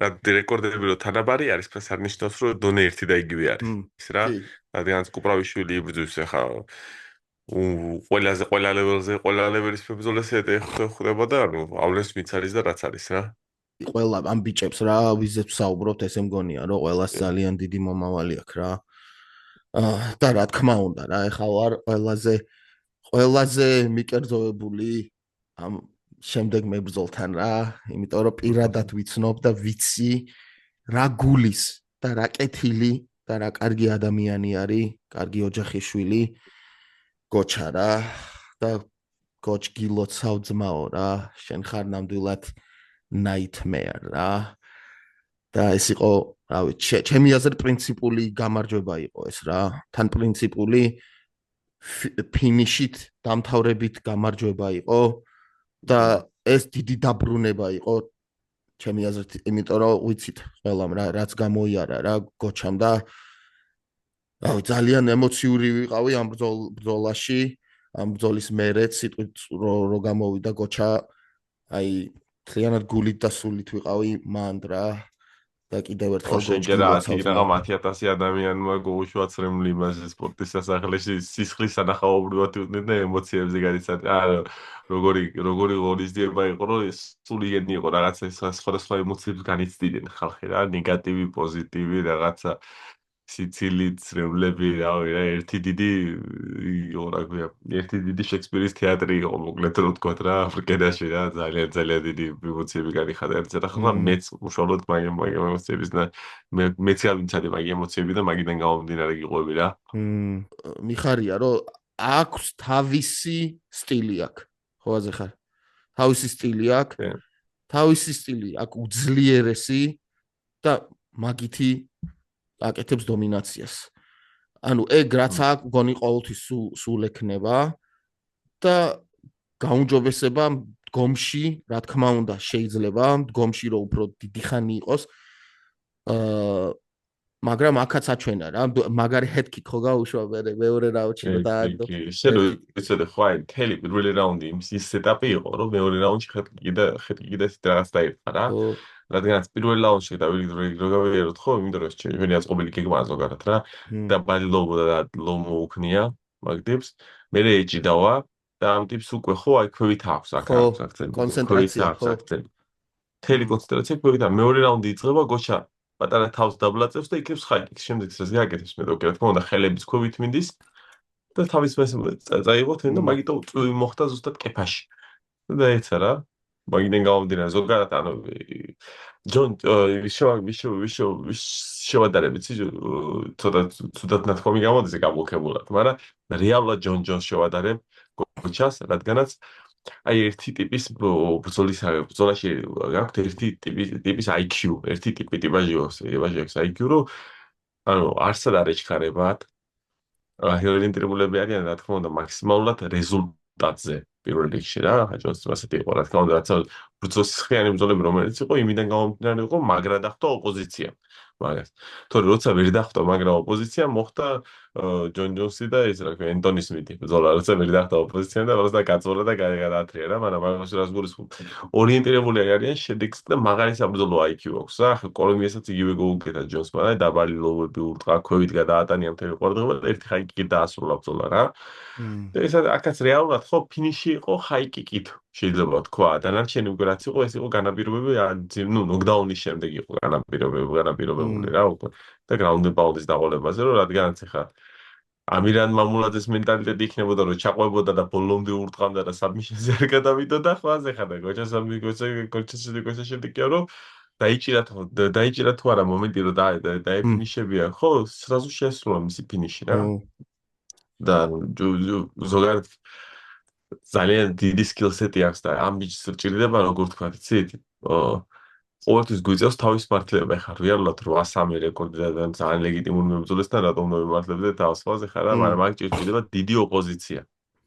და რეკორდები რომ თანაბარი არის, ფას არ ნიშნავს, რომ დონე ერთი და იგივე არის. ის რა, რადგან კუპრავიშვილი იბრძვის ახლა ყველა ლეველის მებრძოლეს ეხება და ანუ ავლენს ვინც არის და რაც არის რა. ყველა ამ ბიჭებს რა ვიზებს საუბრობთ ესე მგონია რომ ყველას ძალიან დიდი მომავალი აქვს რა და რა თქმა უნდა რა ეხლა ვარ ყველაზე მიკერძოებული ამ შემდეგ მებრძოლთან რა იმიტომ რომ პირადად ვიცნობ და ვიცი რა გულის და რა კეთილი და რა კარგი ადამიანი არის კარგი ოჯახიშვილი გოჩა რა და გოჩ გილოცავ ძმაო რა შენ ხარ ნამდვილად nightmare რა და ეს იყო რავი ჩემი აზრით პრინციპული გამარჯვება იყო ეს რა თან პრინციპული ფინიშით დამთავრებით გამარჯვება იყო და ეს დიდი დაბრუნება იყო ჩემი აზრით იმიტომ რომ ვიცით ყველამ რა რაც გამოიარა რა გოჩამ და რავი ძალიან ემოციური ვიყავი ამ ბრძოლაში ამ ბრძოლის მერეც სიტყვით რო გამოვიდა გოჩა აი ხიანად გულით და სულით ვიყავი მანდ რა და კიდევ ერთხელ გოჩი რაღაც 10,000 ადამიანმა გაუშვაცრემლი იმაზე სპორტის სასახლეში სისხლის სანახაობრივად იყვნენ და ემოციებზე გადიცათ როგორი ღონისძიება იყო რომ სულიანი იყო რაღაცა სხვადასხვა ემოციებს განიცდიდნენ ხალხი რა ნეგატივი პოზიტივი რაღაცა სიცილი ცრემლები რავი რა ერთი დიდი შექსპირის თეატრი იყო მოკლედ რო თქვა რა აფრიკაში რა ძალიან დიდი ემოციები განიხადა ერთად ახლა მეც უშუალოდ მაგ ემოციების და მეც ავინცადი მაგ ემოციები და მაგიდან გამომდინარე გიყვები რა მიხარია რომ აქვს თავისი სტილი აქვს. ხო აზე ხარ? თავისი სტილი აქვს. თავისი სტილი აქვს უძლიერესი და მაგითი აკეთებს დომინაციას. ანუ ეგ რაც აქვს გონი ყოველთვის სულ ექნება და გაუმჯობესება დგომში, რა თქმა უნდა, შეიძლება დგომში რომ უფრო დიდი ხანი იყოს. მაგრამ აქაც აჩვენა რა, მაგარი head-kick ხო გაუშვა მეორე რაუნდში და დაადო. ისედე ხო აი მთელი პირველი რაუნდი ის სეტაპი იყო, რომ მეორე რაუნდში head-kick და რაღაც დაიფა რა. რადგანაც პირველ რაუნდში დავიგრო გავიაროთ ხო, იმიტომ რომ ჩვენი აწყობილი გეგმაა ზოგადად რა. და ბალი ლო მოუქნია მაგ ტიპს. მე ეჯი დავა და ამ ტიპს უკვე ხო აი ქვევით აქვს აქ აქცენტი. კონცენტრაცია ხო. მთელი კონცენტრაცია ქვევით. მეორე რაუნდი იწყება გოჩა პატარა თავს დაბლაწევს და იქნებს high-kick. შემდეგ ის გააკეთებს მე რა თქმა უნდა ხელების ქვევით მინდის და თავის წაიღოთ და მაგიტო მოხდა ზუსტად კეფაში. და ეცა რა. მაგიდან გამომდინარე ზოგადად ანუ ჯონ შევადარებით ცუდად ნათქვამი გამოდის გაბლოკებულად, მაგრამ რეალურად ჯონ ჯონს შევადარებ გოჩას, რადგანაც აი ერთი ტიპის ბრძოლაში გაქვთ ერთი ტიპის IQ, ერთი ტიპაჟი აქვს IQ, რომ ანუ არსად არ ეჩქარებათ. ორიენტირებულები არიან, რა თქმა უნდა, მაქსიმალურად რეზულტატზე პირველ რიგში რა, ჯონს ასეთი იყო, რა თქმა უნდა, რაც ბრძოლის ხიანი ბრძოლები რომელიც იყო, იმიდან გამომდინარე იყო, მაგრა დახვდა ოპოზიცია. მაგას. თორე როცა ვერ დახვდა მაგრა ოპოზიცია, მოხდა ჯონ ჯონსი და ეს რა ქვია, ენტონი სმითი ბრძოლა, როცა ვერ დახვდა ოპოზიცია და როცა გაწოლა და გადაათრია რა, მაგრამ მაგას რაც გულისხმობ. ორიენტირებული არიან შედეგს და მაგარი საბრძოლო IQ აქვს რა. კოლუმბიასაც იგივე გოუკეთა ჯონსმა და დაბალი ლოუები ურტყა, ქვევით გადაატანია მთელი ყურადღება და ერთი high-kick დაასრულა ბრძოლა რა. და ეს აქაც რეალურად ხო ფინიში იყო high-kick-ით. შეიძლება თქვა, დანარჩენი უკვე რაც იყო, ეს იყო განაპირობები, ნუ ნოკდაუნის შემდეგ იყო განაპირობებული რა უკვე და ground and pound-ის დაყოლებაზე, რომ რადგანაც ეხა ამირან მამულაძეს მენტალიტეტი იქნებოდა, რომ ჩაყვებოდა და ბოლომდე ურტყამდა და submission-ზე არ გადავიდოდა, ხო ასე ხარ და გოჩას შემდეგ კი რომ დაიჭირა თუ არა მომენტი რომ დაეფინიშებია, ხო, სრაზუ შეასრულა მისი ფინიში რა. და ზოგადად ძალიან დიდი skill-set-ი აქვს და ამ ბიჭს რჭირდება როგორ თქვა, იცით? ყოველთვის გვიწევს თავის მართლება, ეხლა რეალურად 8-3 რეკორდი და ძალიან ლეგიტიმური მებრძოლესთან რატომ მომართლებდე თავს ფაზე ხარ რა, მაგრამ აქ ჭირდება დიდი ოპოზიცია.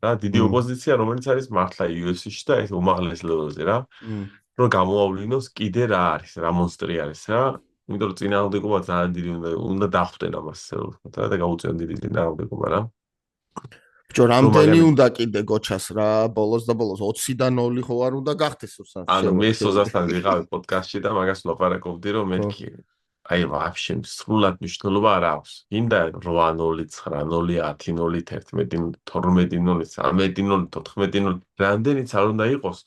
რა, დიდი ოპოზიცია, რომელიც არის მართლა UFC-ში და ეს უმაღლეს ლეველზე რა. რომ გამოავლინოს კიდე რა არის, რა მონსტრი არის რა. იმიტომ რომ წინააღმდეგობა ძალიან დიდი უნდა დახვდნენ ამას, რა და გაუწევენ დიდი წინააღმდეგობა რა. ბჭო, რამდენი უნდა კიდე გოჩას რა, ბოლოს 20-დან 0 ხო არ უნდა გახდეს უსან. ანუ მე სოზასთან ვიყავი პოდკასტში და მაგას ვლაპარაკობდი, რომ მეთქი აი ვაფშე სრულად მნიშვნელობა არ აქვს. ინდა 8-0, 9-0, 10-0, 11-0, 12-0, 13-0, 14-0, რამდენიც არ უნდა იყოს,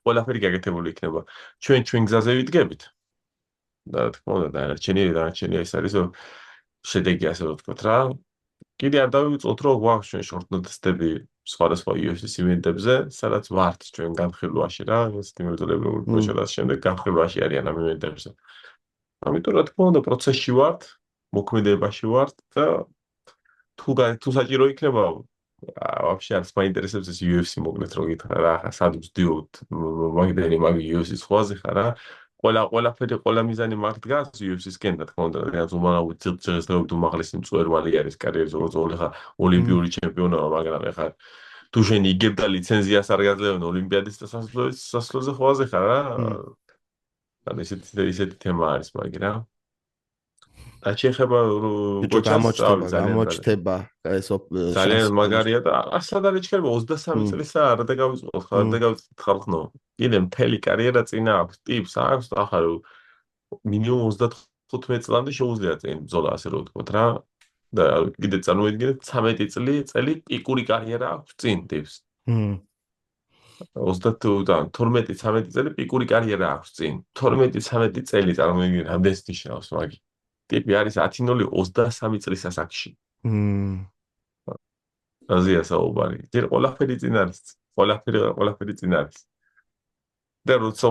ყველაფერი გაკეთებული იქნება. ჩვენ გზაზე ვიდგებით. და თქმა უნდა, დანარჩენი ეს არის, რომ შედეგი ასე რომ ვთქვათ რა. კიდე არ დავივიწყოთ, რომ გვაქვს ჩვენ short notice-ები სხვადასხვა UFC ივენტებზე, სადაც ვართ ჩვენ განხილვაში რა, ეს იმერტოლები რომ შედას შემდეგ განხილვაში არიან ამ ივენტებზე. ამიტომ რა თქმა უნდა პროცესში ვართ, მოქმედებაში ვართ და თუ საჭირო იქნება, ვაფშე არც მაინტერესებს ეს UFC მოგნეთ რო გითხრა რა, სად ვსდიოთ, მაგ UFC-ს ხვაზე ხარ რა. ყველა მიზანი მაგ დგას UFC-სკენ და თქმა უნდა, რაც უმაღლესი წელიწადობით უმაღლესი მწვერვალი არის კარიერის ზოგადად ხა ოლიმპიური ჩემპიონობა, მაგრამ ეხა თუ შენ იგებ და ლიცენზიას არ გაძლევენ ოლიმპიადის და სასწავლოზე ხვაზე ხარ რა. ანუ ისეთი თემა არის მაგი რა. და შეიძლება გამოჩნდება ეს ძალიან მაგარია და ასად არის ჩქება 23 წელისა არ და გავიწყოთ ხარ და გავიწყოთ ხალხნო. კიდე მთელი კარიერა წინა აქვს, ტიპს აქვს, ახლა მინიმუმ 35 წლამდე შეუძლია წინ ბრძოლა ასე რომ ვთქვათ რა. და კიდე წარმოიდგინეთ 13 წელი პიკური კარიერა აქვს წინ ტიპს. 12-13 წელი პიკური კარიერა აქვს წინ. 12-13 წელი წარმოიდგინეთ რამდენს ნიშნავს მაგი. ტიპი არის 10-0 23 წლის ასაკში. აზია საუბარი. ჯერ ყველაფერი წინ არის. ყველაფერი წინ არის. და როცა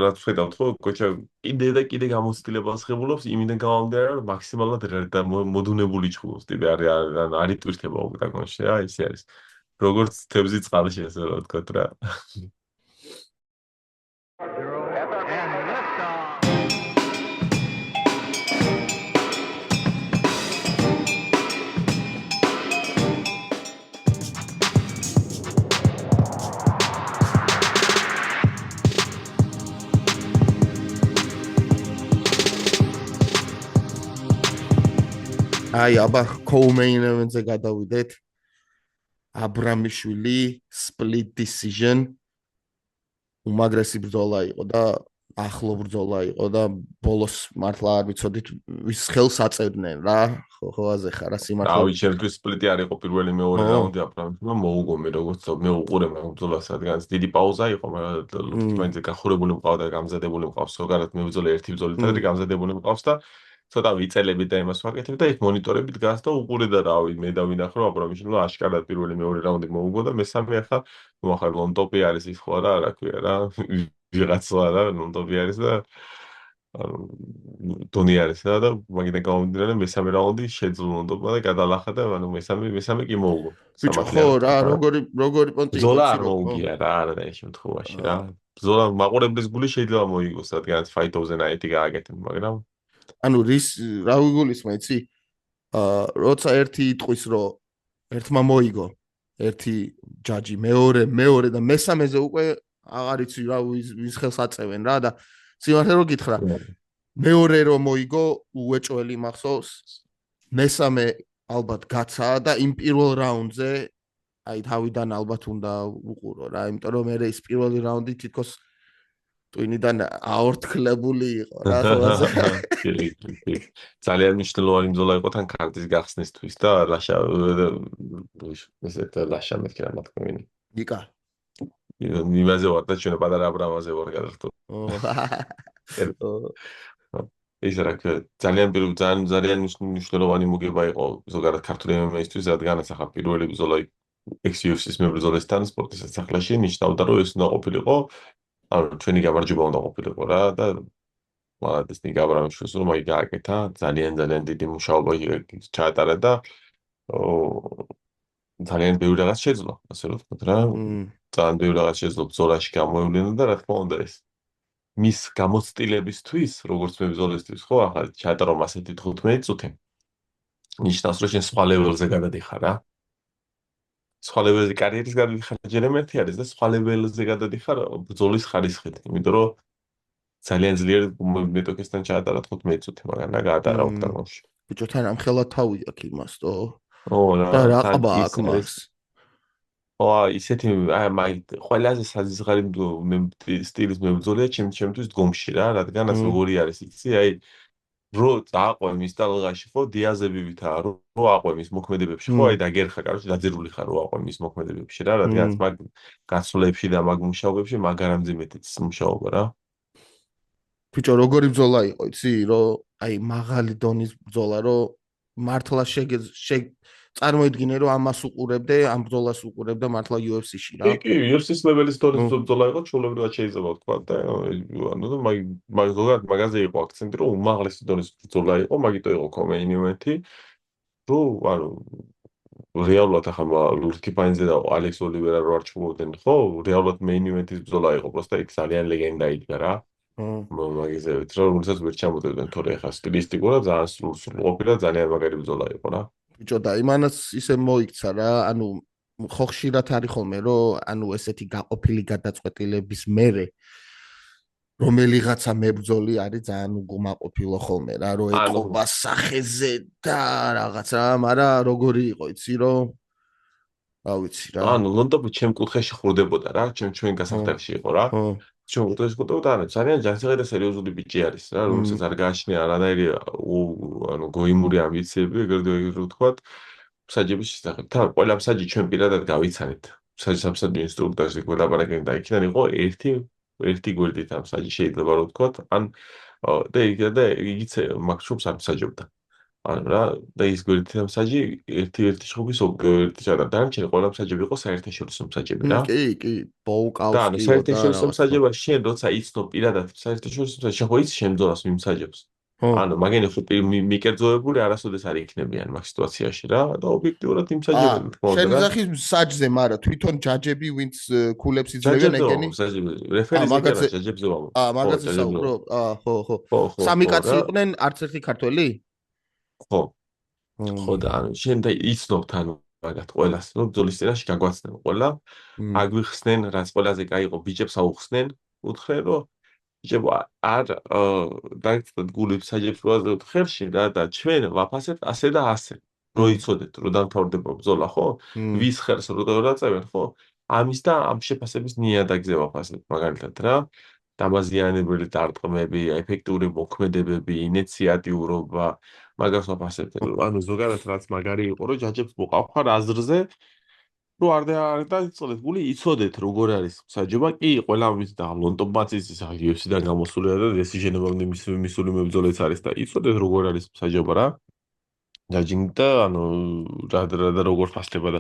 რაც ხედავთ ხო კოჩა კიდე და კიდე გამოცდილებას ხებულობს იმიდან გამომდინარე რომ მაქსიმალურად და მოდუნებული ჭხულობს ტიპი არის ტვირთება ოკტაგონში რა ისე არის როგორც თებზი წყალში ასე რა ვთქვა რა აი, აბა, co-main event-ზე გადავიდეთ. აბრამიშვილი split decision. უმაგრესი ბრძოლა იყო და ახლო ბრძოლა იყო და ბოლოს მართლა არ ვიცოდით ვის ხელს აწევდნენ რა. ხო, აზე ხარ რა სიმართლე. რავი, ჩემთვის სპლიტი არ იყო პირველი მეორე რაუნდი აბრამიშვილმა მოუგო მე როგორც მე უყურე მაგ ბრძოლას რადგან დიდი პაუზა იყო მაგრამ ლუთმენზე გახურებული მყავდა და გამზადებული მყავს ზოგადად მე ბრძოლა ერთი ბრძოლით და გამზადებული მყავს და ცოტა ვიწელებით და იმას ვაკეთებ და იქ მონიტორები დგას და უყურე და რავი მე დავინახე რომ აბრამიშვილმა აშკარად პირველი მეორე რაუნდი მოუგო და მესამე ახლა მოახარ ლონტოპი არის ის ხო რა ქვია რა ვიღაცა რა ლონტოპი არის და დონი არის და მაგიდან გამომდინარე მესამე რაუნდი შეძლო ლონტოპმა და გადალახა და ანუ მესამე კი მოუგო ბიჭო ხო რა როგორი პონტი ზოლა არ მოუგია რა არა ეს შემთხვევაში რა ზოლა მაყურებლის გული შეიძლება მოიგოს რადგან ფაითოზე ნაიტი გააკეთებ მაგრამ ანუ რა ვიგულისმა იცი როცა ერთი იტყვის რომ ერთმა მოიგო ერთი ჯაჯი მეორე და მესამეზე უკვე აღარ იცი რა ვის ხელს აწევენ რა და სიმართლე რომ გითხრა მეორე რომ მოიგო უეჭველი მახსოვს მესამე ალბათ გაცა და იმ პირველ რაუნდზე აი თავიდან ალბათ უნდა უყურო რა იმიტომ რომ მე ის პირველი რაუნდი თითქოს ტვინიდან აორთქლებული იყო რა თვალზე ძალიან მნიშვნელოვანი ბრძოლა იყო თან კარტის გახსნისთვის და ლაშა ესეთ ლაშა მეთქი რა თქვენი ნიკა იმაზე ვარ და ჩვენ პატარა აბრამაზე ვარ გადახტო ის რა ძალიან მნიშვნელოვანი მოგება იყო ზოგადად ქართული MMA-ისთვის რადგანაც ახლა პირველი ბრძოლა ex-UFC-ის მებრძოლესთან სპორტის სასახლეში ნიშნავდა რომ ეს უნდა ყოფილიყო ანუ ჩვენი გამარჯვება უნდა ყოფილიყო რა და მაგას ნიკა აბრამიშვილს რომ აი გააკეთა ძალიან დიდი მუშაობა ჩაატარა და ძალიან ბევრი რაღაც შეძლო ასე რომ ვთქვათ რა ძალიან ბევრი რაღაც შეძლო ბრძოლაში გამოევლინა და რა თქმა უნდა ეს მის გამოცდილებისთვის როგორც მებრძოლისთვის ხო ახლა ჩაატარო ასეთი 15 წუთი ნიშნავს რომ შენ სხვა ლეველზე გადადიხარ რა სხვა ლეველზე კარიერის გადადიხარ ჯერემ ერთი არის და სხვა ლეველზე გადადიხარ ბრძოლის ხარისხით იმიტომ რომ ძალიან ძლიერ მეტოქესთან ჩაატარა 15 წუთი მაგრამ რა გაატარა ოქტაგონში ბიჭო თან ამ ხელა თავი აქვს იმას თო და რა ყაბა აქვს მას ისეთი აი ყველაზე საზღარი სტილის მებრძოლია ჩემთვის დგომში რა რადგანაც როგორი არის იცი აი რო წააყვემის და ლღაში ხო დიაზებივითა რო აყვემის მოქმედებებში ხო აი დაგერხა კაროჩი დაძერული ხარ რო აყვემის მოქმედებებში რა რადგანაც მაგ გასვლებში და მაგ მუშაობებში მაგარამზე მეტიც მუშაობა რა ბიჭო როგორი ბრძოლა იყო იცი რომ აი მაღალი დონის ბრძოლა რომ მართლა წარმოიდგინე რომ ამას უყურებდე ამ ბრძოლას უყურებდა მართლა UFC-ში რა კი UFC-ის ლეველის დონის ბრძოლა იყო ჩულებრივად შეიძლება ვთქვა და ანუ და მაგ ზოგადად მაგაზე იყო აქცენტი რომ უმაღლესი დონის ბრძოლა იყო მაგიტო იყო co-main event-ი რომ ანუ რეალურად ახლა ლურკი პაინზე და ალექს ოლივერა რო არჩევდნენ ხო რეალურად main event-ის ბრძოლა იყო პროსტა იქ ძალიან ლეგენდა იდგა რა მაგიზევით რომ როდესაც ვერ ჩამოდევდნენ თორე ახლა სტილისტიკურად ძალიან სრულ ყოფილა ძალიან მაგარი ბრძოლა იყო რა ბიჭო და იმანაც ისე მოიქცა რა ანუ ხო ხშირად არის ხოლმე რომ ანუ ესეთი გაყოფილი გადაწყვეტილების მერე რომელიღაცა მებრძოლი არის ძალიან უგმაყოფილო ხოლმე რა რომ ეკობა სახეზე და რაღაცა მაგრამ როგორი იყო იცი რომ რა ვიცი რა ანუ ლონტოპი ჩემ კუთხეში ხურდებოდა რა ჩვენ გასახდარში იყო რა ჩვენ კუთხეში ხურდებოდა ანუ ძალიან ჯანსაღი და სერიოზული ბიჭი არის რა რომელსაც არ გააჩნია არანაირი ანუ გოიმური ამბიციები ეგრევე ვთქვათ მსაჯების შესახებ თან ყველა მსაჯი ჩვენ პირადად გავიცანით მსაჯი ინსტრუქტორი გველაპარაკენ და იქიდან იყო ერთი გვერდით ამ მსაჯი შეიძლება რომ ვთქვათ ან და იგიც მაგ შუბს არ მსაჯობდა ანუ რა და ის გვერდითი მასაჟი ერთი შხობის ერთი ჩატარ დანარჩენი ყველა მასაჟები იყო საერთაშორისო მასაჟები რა. კი, და ანუ ბოუკავსკიო და საერთაშორისო რაღაც ხო. მსაჯებაში შენ როცა იცნო პირადად საერთაშორისო მსაჯი შენ ხო იცი შენ ბრძოლას მიმსაჯებს. ხო. ანუ მაგენი ხო მიკერძოებული არასოდეს არ იქნებიან მაგ სიტუაციაში რა და ობიექტიურად აა, იმსაჯებენ თქო და შენი რა. ზახის საჯზე, მაგრამ თვითონ ჯაჯები, ვინც ქულებს იძლევიან ჯაჯებზე ეგენი? ვამბობ, რეფერიზე კი არა, მაგაზე ჯაჯებზე ვამბობ. ხო, მაგაზე ჯაჯებზე ვამბობ. საუბრობ? ხო. ხო, ხო, სამი ხო კაცი რა. იყვნენ, არც ერთი ქართველი? ხო, ხო მმ. და ანუ შენ და იცნობთ ანუ მაგათ ყველას, ნუ ბრძოლის წინაშე გაგვაცდნენ ყველა. მმ. აგვიხსნენ, რაც ყველაზე კაი იყო, ბიჭებს აუხსნენ, უთხრენ რომ ჯებო არ დაგწდეთ გული საჯებს ვაზროთ ხელში რა და ჩვენ ვაფასებთ ასე და ასე. რო მმ. იცოდეთ, რო დამთავრდება ბრძოლა, ხო? მმ. ვის ხელს რო დაწევენ, ხო? ამის და ამ შეფასების ნიადაგზე ვაფასებთ მაგალითად რა. დამაზიანებელი დარტყმები, ეფექტური მოქმედებები, ინიციატიურობა, მაგას ვაფასებთ. ანუ ზოგადად რაც მაგარი იყო, რომ ჯაჯებს მოყავხარ აზრზე რო არ დაიწყოთ გული იცოდეთ როგორ არის საჯობა კი ყველა მის და ლონტობაცის ის UFC-დან გამოსულია და დესიჟენებამდე მისული მებრძოლიც არის და იცოდეთ როგორ არის საჯობა რა ჯაჯინგ და ანუ რა როგორ ფასდება და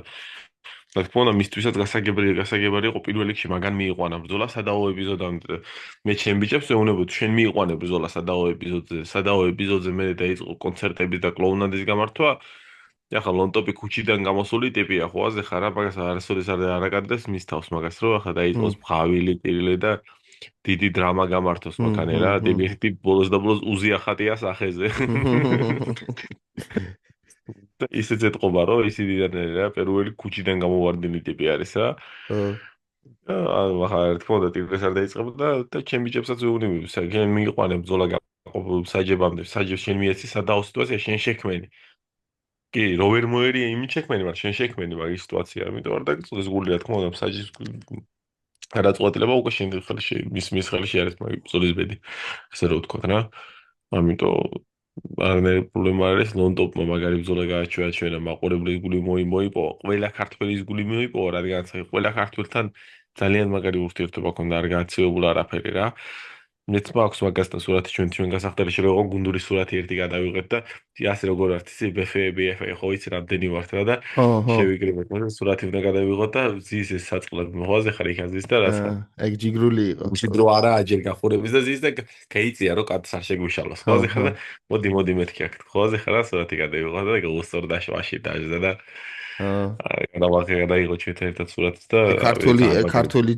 რა თქმა უნდა მისთვისაც გასაგებარი იყო პირველ რიგში მაგან მიიყვანა ბრძოლა სადაო ეპიზოდამდე მე ჩემ ბიჭებს ვეუბნებოდ შენ მიიყვანე ბრძოლა სადაო ეპიზოდზე მე დაიწყო კონცერტების და კლოუნადის გამართვა ახლა ლონტოპი ქუჩიდან გამოსული ტიპია ხო აზე ხარ რა მაგას არასოდეს არ არაკადდეს მის თავს მაგას რომ ახლა დაიწყოს მხავილი ტირილი და დიდი დრამა გამართოს მაქანე რა ტიპი ბოლოს და ბოლოს უზიახატია სახეზე და ისეც ეთყობა რომ ისინი რა პერუელი ქუჩიდან გამოვარდნილი ტიპი არის რა ანუ ახლა რა თქმა უნდა ტიპს არ დაიწყებოდა და ჩემ ბიჭებსაც ვეუბნები შენ მიიყვანე ბრძოლა გაყოფილ საჯებამდე საჯებს შენ მიეცი სადაო სიტუაცია შენ შექმენი კი, როვერ მოერია იმით შექმენი, მაგრამ შენ შექმენი მაგის სიტუაცია, ამიტომ არ დაგწოდეს გული, რა თქმა უნდა, საჯის გადაწყვეტილება უკვე შენ ხელში, მის ხელში არის მაგის ბრძოლის ბედი, ასე რომ ვთქვა რა. ამიტომ არანაირი პრობლემა არ არის, ნონ-ტოპმა მაგარი ბრძოლა გააჩვენა ჩვენა მაყურებლის გული მოიპოვა, ყველა ქართველის გული მოიპოვა, რადგანაც ყველა ქართველთან ძალიან მაგარი ურთიერთობა ქონდა, არ გააცივებულა არაფერი რა. მეც მაქვს მაგასთან სურათი ჩვენ გასახდარში რომ იყო გუნდური სურათი ერთი გადავიღეთ და ასე როგორ ვართ ისი BFA ხო იცი რამდენი ვართ რა და ხო. შევიკრიბეთ მაგრამ სურათი უნდა გადავიღოთ და ზის ეს საწყლად მოღვაზე ხარ იქ აზის და რაცა ეგ ჯიგრული იყო. უში დრო არაა ჯერ გახურების და ზის და გაიწია რომ კაცს არ შეგვიშალოს ხოაზე ხარ და მოდი მეთქი აქ ხოაზე ხარ და სურათი გადავიღოთ და გულსწორ და შვაში დაჟდა და გადავიღე ჩვენ ერთად სურათს და ქართული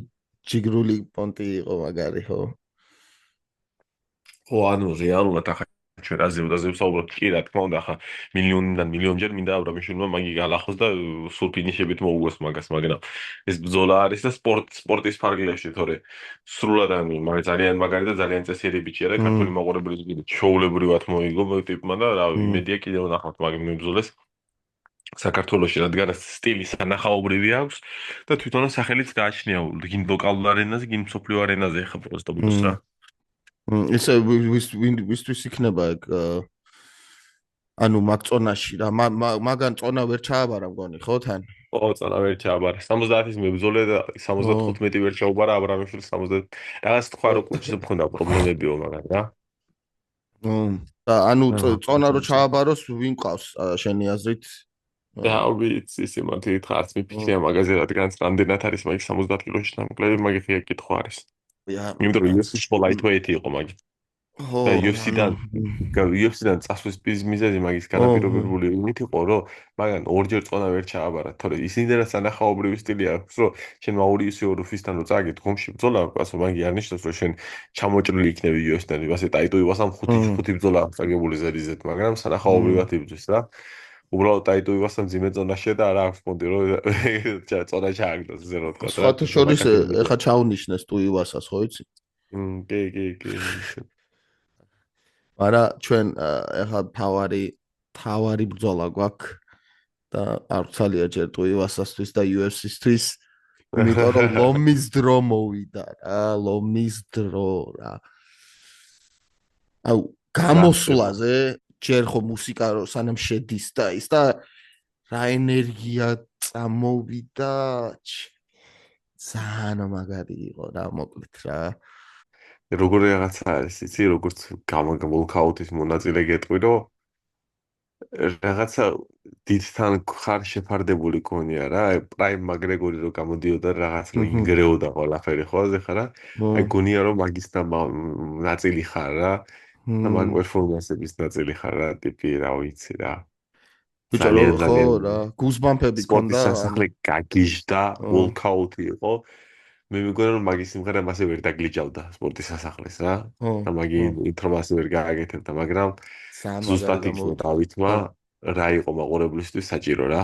ჯიგრული პონტი იყო მაგარი ხო ხო ანუ რეალურად ახლა ჩვენ აზევ ვსაუბრობთ კი რა თქმა უნდა ახლა მილიონიდან მილიონჯერ მინდა აბრამიშვილმა მაგი გალახოს და სულ ფინიშებით მოუგოს მაგას მაგრამ ეს ბრძოლა არის და სპორტის ფარგლებში თორე სრულად ანუ მაგ ძალიან მაგარი და ძალიან წესიერი ბიჭია და ქართული მაყურებლის კიდე ჩაოლებრივად მოიგო ტიპმა და რა იმედია კიდევ ნახავთ მაგ მებრძოლეს საქართველოში რადგან სტილი სანახაობრივი აქვს და თვითონ სახელიც გააჩნია გინ ლოკალურ არენაზე გინ მსოფლიო არენაზე ხა პროსტაბუს რა ისე ვისთვის იქნება ეგ ანუ მაგწონაში რა მაგან წონა ვერ ჩააბარა მგონი ხო თან ო წონა ვერ ჩააბარა 70-ის მებრძოლე და 75 ვერ ჩაუბარა აბრამიშვილს 70 რაღაც თქვა რომ კუჩზე მქონდა პრობლემებიო მაგრამ რა და ანუ წონა რო ჩააბაროს ვინ ყავს შენი აზრით და ვიცი ის იმათი ხარც მიფიქრია მაგაზე რადგან რამდენად არის მაგ 70 კილოში დამკლები მაგ ხია კითხვა არის იმიტომ რომ UFC სკოლა ითვეითი იყო მაგ და UFC-დან წასვლის მიზეზი მაგის განაპირობებული იმით იყო რომ მაგან ორჯერ წონა ვერ ჩააბარა თორე ისინი და სანახაობრივი სტილი აქვს რომ შენ მაურისიო რუსისთან რო წაგეთ გომში ბრძოლა ასე მაგი არ ნიშნავს რომ შენ ჩამოჭრილი იქნები UFC-დან ასე ტაიტო ივასამ ხუთი ბრძოლა აღწაგებული ზერიზეთ მაგრამ სანახაობრივად იბრძვის რა უბრალოდ ტაიტო ივასთან ძიმე წონაშია და არა აქვს პონტი რომ წონა ჩააგდოს ზე რო თქვა სხვათა შორის ეხა ჩაუნიშნეს თუ ივასას ხო იცი კი არა ჩვენ ეხლა თავარი ბრძოლა გვაქვს და არ ვცალია ჯერ ტუივასასთვის და UFC-სთვის იმიტომ რომ ლომის დრო მოვიდა რა ლომის დრო რა აუ გამოსვლაზე ჯერ ხო მუსიკა რო სანამ შედის და ის და რა ენერგია წამოვიდა ძალიან მაგარი იყო რა მოკლედ რა როგორ რაღაცა არის იცი როგორც გამოლქაუთის მონაწილე გეტყვი რომ რაღაცა დიდთან ხარ შეფარდებული გონია რა, აი პრაიმ მაგრეგორი რო გამოდიოდა რაღაც რო ინგრეოდა ყველაფერი ხო ეხლა რა, აი გონია რომ მაგის და ნაწილი ხარ რა და მაგ პერფორმანსების ნაწილი ხარ რა, ტიპი რა ვიცი რა. ბიჭო ხო რა, გუსბამპები სპორტის ქონდა, სასახლე გაგიჟდა, ვოლკაუთი იყო. მე მეგონა რომ მაგის სიმღერა მასე ვერ დაგლიჯავდა სპორტის სასახლეს რა. და მაგი ინფორმაცია ვერ გააკეთებდა, მაგრამ ზუსტად იქნა დავითმა რა იყო მაყურებლისთვის საჭირო რა.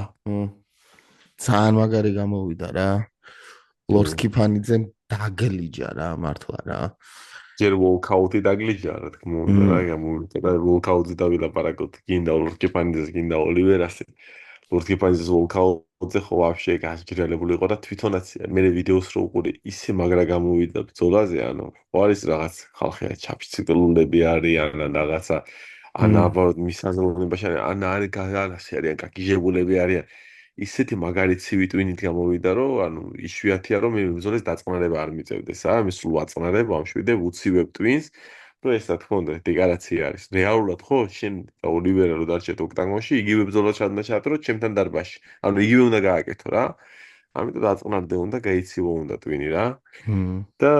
ძალიან მაგარი გამოვიდა რა. ლორსკიფანიძემ დაგლიჯა რა, მართლა რა. ჯერ ვოლკაუთი დაგლიჯა რა თქმა უნდა რა, გამოვიდა და ვოლკაუთი დავილაპარაკოთ, გინდა ლორსკიფანიძეს, გინდა ოლივერასი. ლორსკიფანიძეს ვოლკაუთზე ხო ვაფშე გასჯერელებული იყო და თვითონაც მე ვიდეოს რო უყურე ისე მაგრა გამოვიდა ბრძოლაზე, ანუ ხო არის რაღაც ხალხი ჩაფიციკლულები არიან ან რაღაცა ან აბა მისაზრებაში ან არის არიან გაგიჟებულები არიან. ისეთი მაგარი ცივი ტვინით გამოვიდა, რომ ანუ იშვიათია რომ მე ბრძოლის დაწყნარება არ მიწევდეს, მე სულ ვაწყნარებ, ვამშვიდებ, უცივებ ტვინს, რომ ეს რა თქმა უნდა დეკარაცია არის. რეალურად ხო, შენ ოლივერა რო დარჩეთ ოქტაგონში, იგივე ბრძოლა ჩადნაშადრო ჩემთან დარბაზში. ანუ იგივე უნდა გააკეთო რა. ამიტომ დაწყნარდე უნდა, გაიცივო უნდა ტვინი რა. და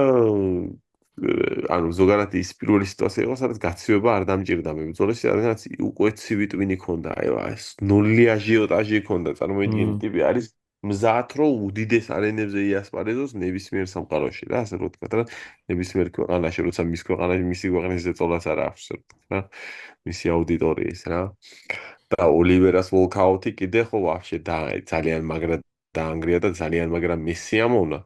ანუ ზოგადად ის პირველი სიტუაცია იყო, სადაც გაცივება არ დამჭირდა მე ბრძოლაში, რადგანაც უკვე ცივი ტვინი ქონდა, ეს ნული აჟიოტაჟი ქონდა, წარმოიდგინე ტიპი არის მზად რომ უდიდეს არენებზე იასპარეზოს ნებისმიერ სამყაროში რა, ასე რომ ვთქვა რა, ნებისმიერ ქვეყანაში, როცა მის ქვეყანაში მისი ქვეყნის ზეწოლაც არ აქვს რა, მისი აუდიტორიის რა. და ოლივერას ვოლკაუთი კიდე ხო ვაფშე ძალიან მაგრა დაანგრია და ძალიან მაგრა მესი ამოვნა.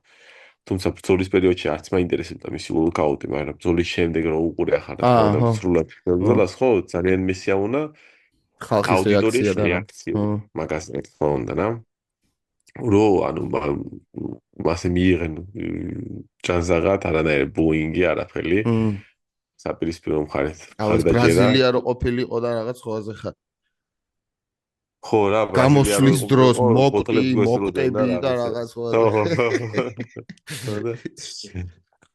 თუმცა ბრძოლის პერიოდში არც მაინტერესებდა მისი ვოლკაუტი, მაგრამ ბრძოლის შემდეგ რო უყურე ახლა და სრულად ბრძოლას ხო ძალიან მესი ამოვნა ხალხის რეაქცია მაგას რა უნდა რა. რო ანუ მასე მიიღენ ჯანზაღად არანაირი ბუინგი არაფერი. საპირისპირო მხარეთ ხარდაჭერა. ბრაზილია რო ყოფილიყო და რაღაც ხოვაზე ხარ. ხო რა, გამოსვლის დროს მოკვდები და რაღაც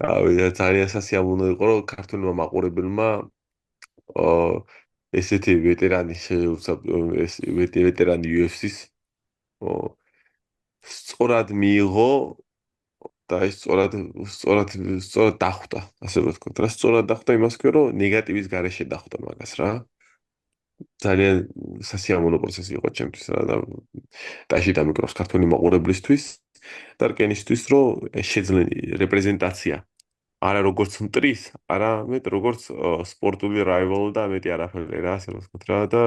ავიდა ძალიან სასიამოვნო იყო რომ ქართულმა მაყურებელმა ესეთი ვეტერანი ვეტერანი UFC-ს სწორად მიიღო და ეს სწორად დახვდა, ასე ვთქვათ რა, სწორად დახვდა იმას ქვე რომ ნეგატივის გარეშე დახვდა მაგას რა. ძალიან სასიამოვნო პროცესი იყო ჩემთვის რა და ტაში დამიკროს ქართული მაყურებლისთვის და რკენისთვის რომ შეძლენი რეპრეზენტაცია არა როგორც მტრის, არამედ როგორც სპორტული რაივალ და მეტი არაფერი რა, ასე ვთქვათ რა და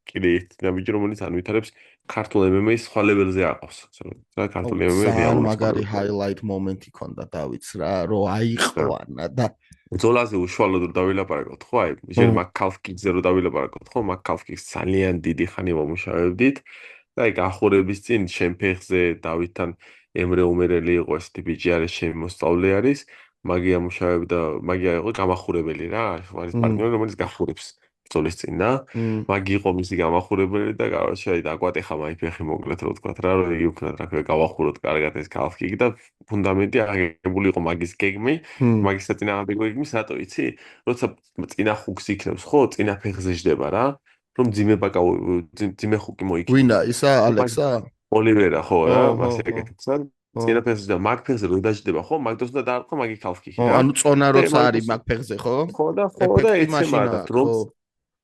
კიდე ერთი ნაბიჯი რომელიც ანვითარებს ქართულ MMA-ს სხვა ლეველზე აყავს, ასე ვთქვათ რა, ქართული MMA რეალურად მაგარი ჰაილაით მომენტი ქონდა დავითს რა, რომ აიყვანა და ბრძოლაზე უშუალოდ რომ დავილაპარაკოთ, ხო, აი, ჯერ მაკალფკიკზე რომ დავილაპარაკოთ, ხო, მაკალფკიკს ძალიან დიდი ხანი მომუშავებდით და აი გახურების წინ შენ ფეხზე დავითთან ემრე უმერელი იყო ესეთი ბიჭი არის ჩემი მოსწავლე არის, მაგი ამუშავებდა, მაგი იყო გამახურებელი რა, არის პარტნიორი რომელიც გახურებს ბრძოლის წინ და მაგი იყო მისი გამახურებელი და გავარჩა აი დაგვატეხა მაი ფეხი მოკლედ რო ვთქვა რა, რომ იგი უქნათ რა ქვია გავახუროთ კარგად ეს კალფკიკი და ფუნდამენტი აღებული იყო მაგის გეგმი, მაგის საწინააღმდეგო გეგმის რატო იცი? როცა წინა ხუქს იქნებს, ხო, წინა ფეხზე ჯდება რა, რომ ძიმე ხუკი მოიქნება. ვინა, ისა ალექსა? ოლივერა ხო რა, მას ეკეთებს რა. წინა ფეხზე და მაგ ფეხზე რო დაჯდება, ხო, მაგ დროს უნდა დაარყო მაგი კალფკიკი რა. ანუ წონა როცა არის მაგ ფეხზე, ხო? ხო და ეცემა და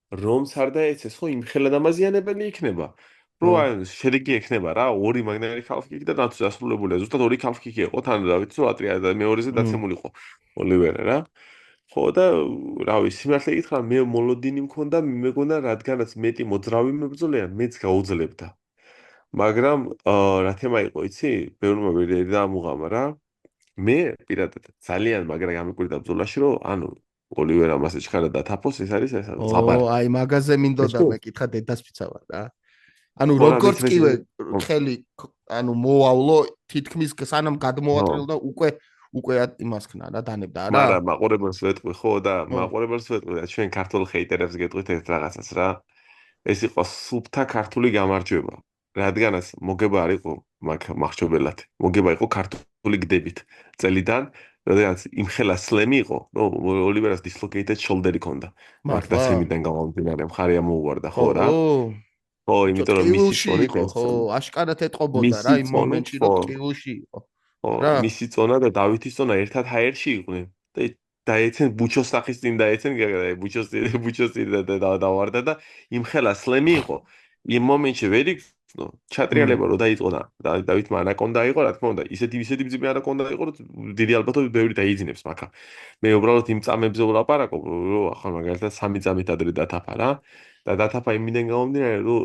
რომს არ დაეცეს, ხო, იმ ხელადამაზიანებელი იქნება. რო აი შედეგი ექნება რა, ორი მაგნარი კალფკიკი და დასრულებულია. ზუსტად ორი კალფკიკი იყო თან და ვიცი რომ ატრია და მეორეზე დაცემულიყო ოლივერა რა. ხო და რავი, სიმართლე გითხრა, მე მოლოდინი მქონდა, მეგონა რადგანაც მეტი მოძრავი მებრძოლია, მეც გაუძლებდა. მაგრამ რა თემა იყო, იცი? ბევრმა ვერ დაამუღამა რა. მე პირადად ძალიან მაგრა გამიკვირდა ბრძოლაში, რომ ანუ ოლივერა მასე ჩქარა და თაფოს ეს არის ეს ზაბარი. აი მაგაზე მინდოდა მეკითხა დედას ფიცავა რა. ანუ როგორც კი ხელი ანუ მოავლო თითქმის სანამ გადმოატრილდა უკვე იმას ხნა რა დანებდა რა. მაგრამ მაყურებელს ვეტყვი ხო და მაყურებელს ვეტყვი და ჩვენ ქართულ ჰეიტერებს გეტყვით ერთ რაღაცას რა. ეს იყო სუფთა ქართული გამარჯვება. რადგანაც მოგება არ იყო მაგ მარჩობელად. მოგება იყო ქართული გდებით. წელიდან რადგანაც იმ ხელა სლემი იყო, ოლივერას dislocated shoulder-ი ჰქონდა. აქ მართლა? დაცემიდან გამომდინარე მხარი ამოუვარდა, ხო, ხო რა. ხო, ბიჭო, იმიტომ რომ მისი ტყივილში წონით იყო, ეს ხო, აშკარად ეტყობოდა მისი რა იმ წონით, მომენტში, ხო, რომ ტყივილში იყო. ხო, რა? მისი წონა და დავითის წონა ერთად ჰაერში იყვნენ. და დაეცენ ბუჩოს სახის წინ დაეცენ, ბუჩოს წინ დავარდა და იმ ხელა სლემი იყო. იმ მომენტში ვერ იქნო, ჩატრიალება რო დაიწყო და დავითმა ანაკონდა იყო, რა თქმა უნდა, ისეთი მძიმე ანაკონდა იყო, რომ დიდი ალბათობით ბევრი დაიძინებს მაგა. მე უბრალოდ იმ წამებზე ვლაპარაკობ, რომ ახლა მაგალითად 3 წამით ადრე დათაფა რა. და დათაფა იმიდან გამომდინარე, რომ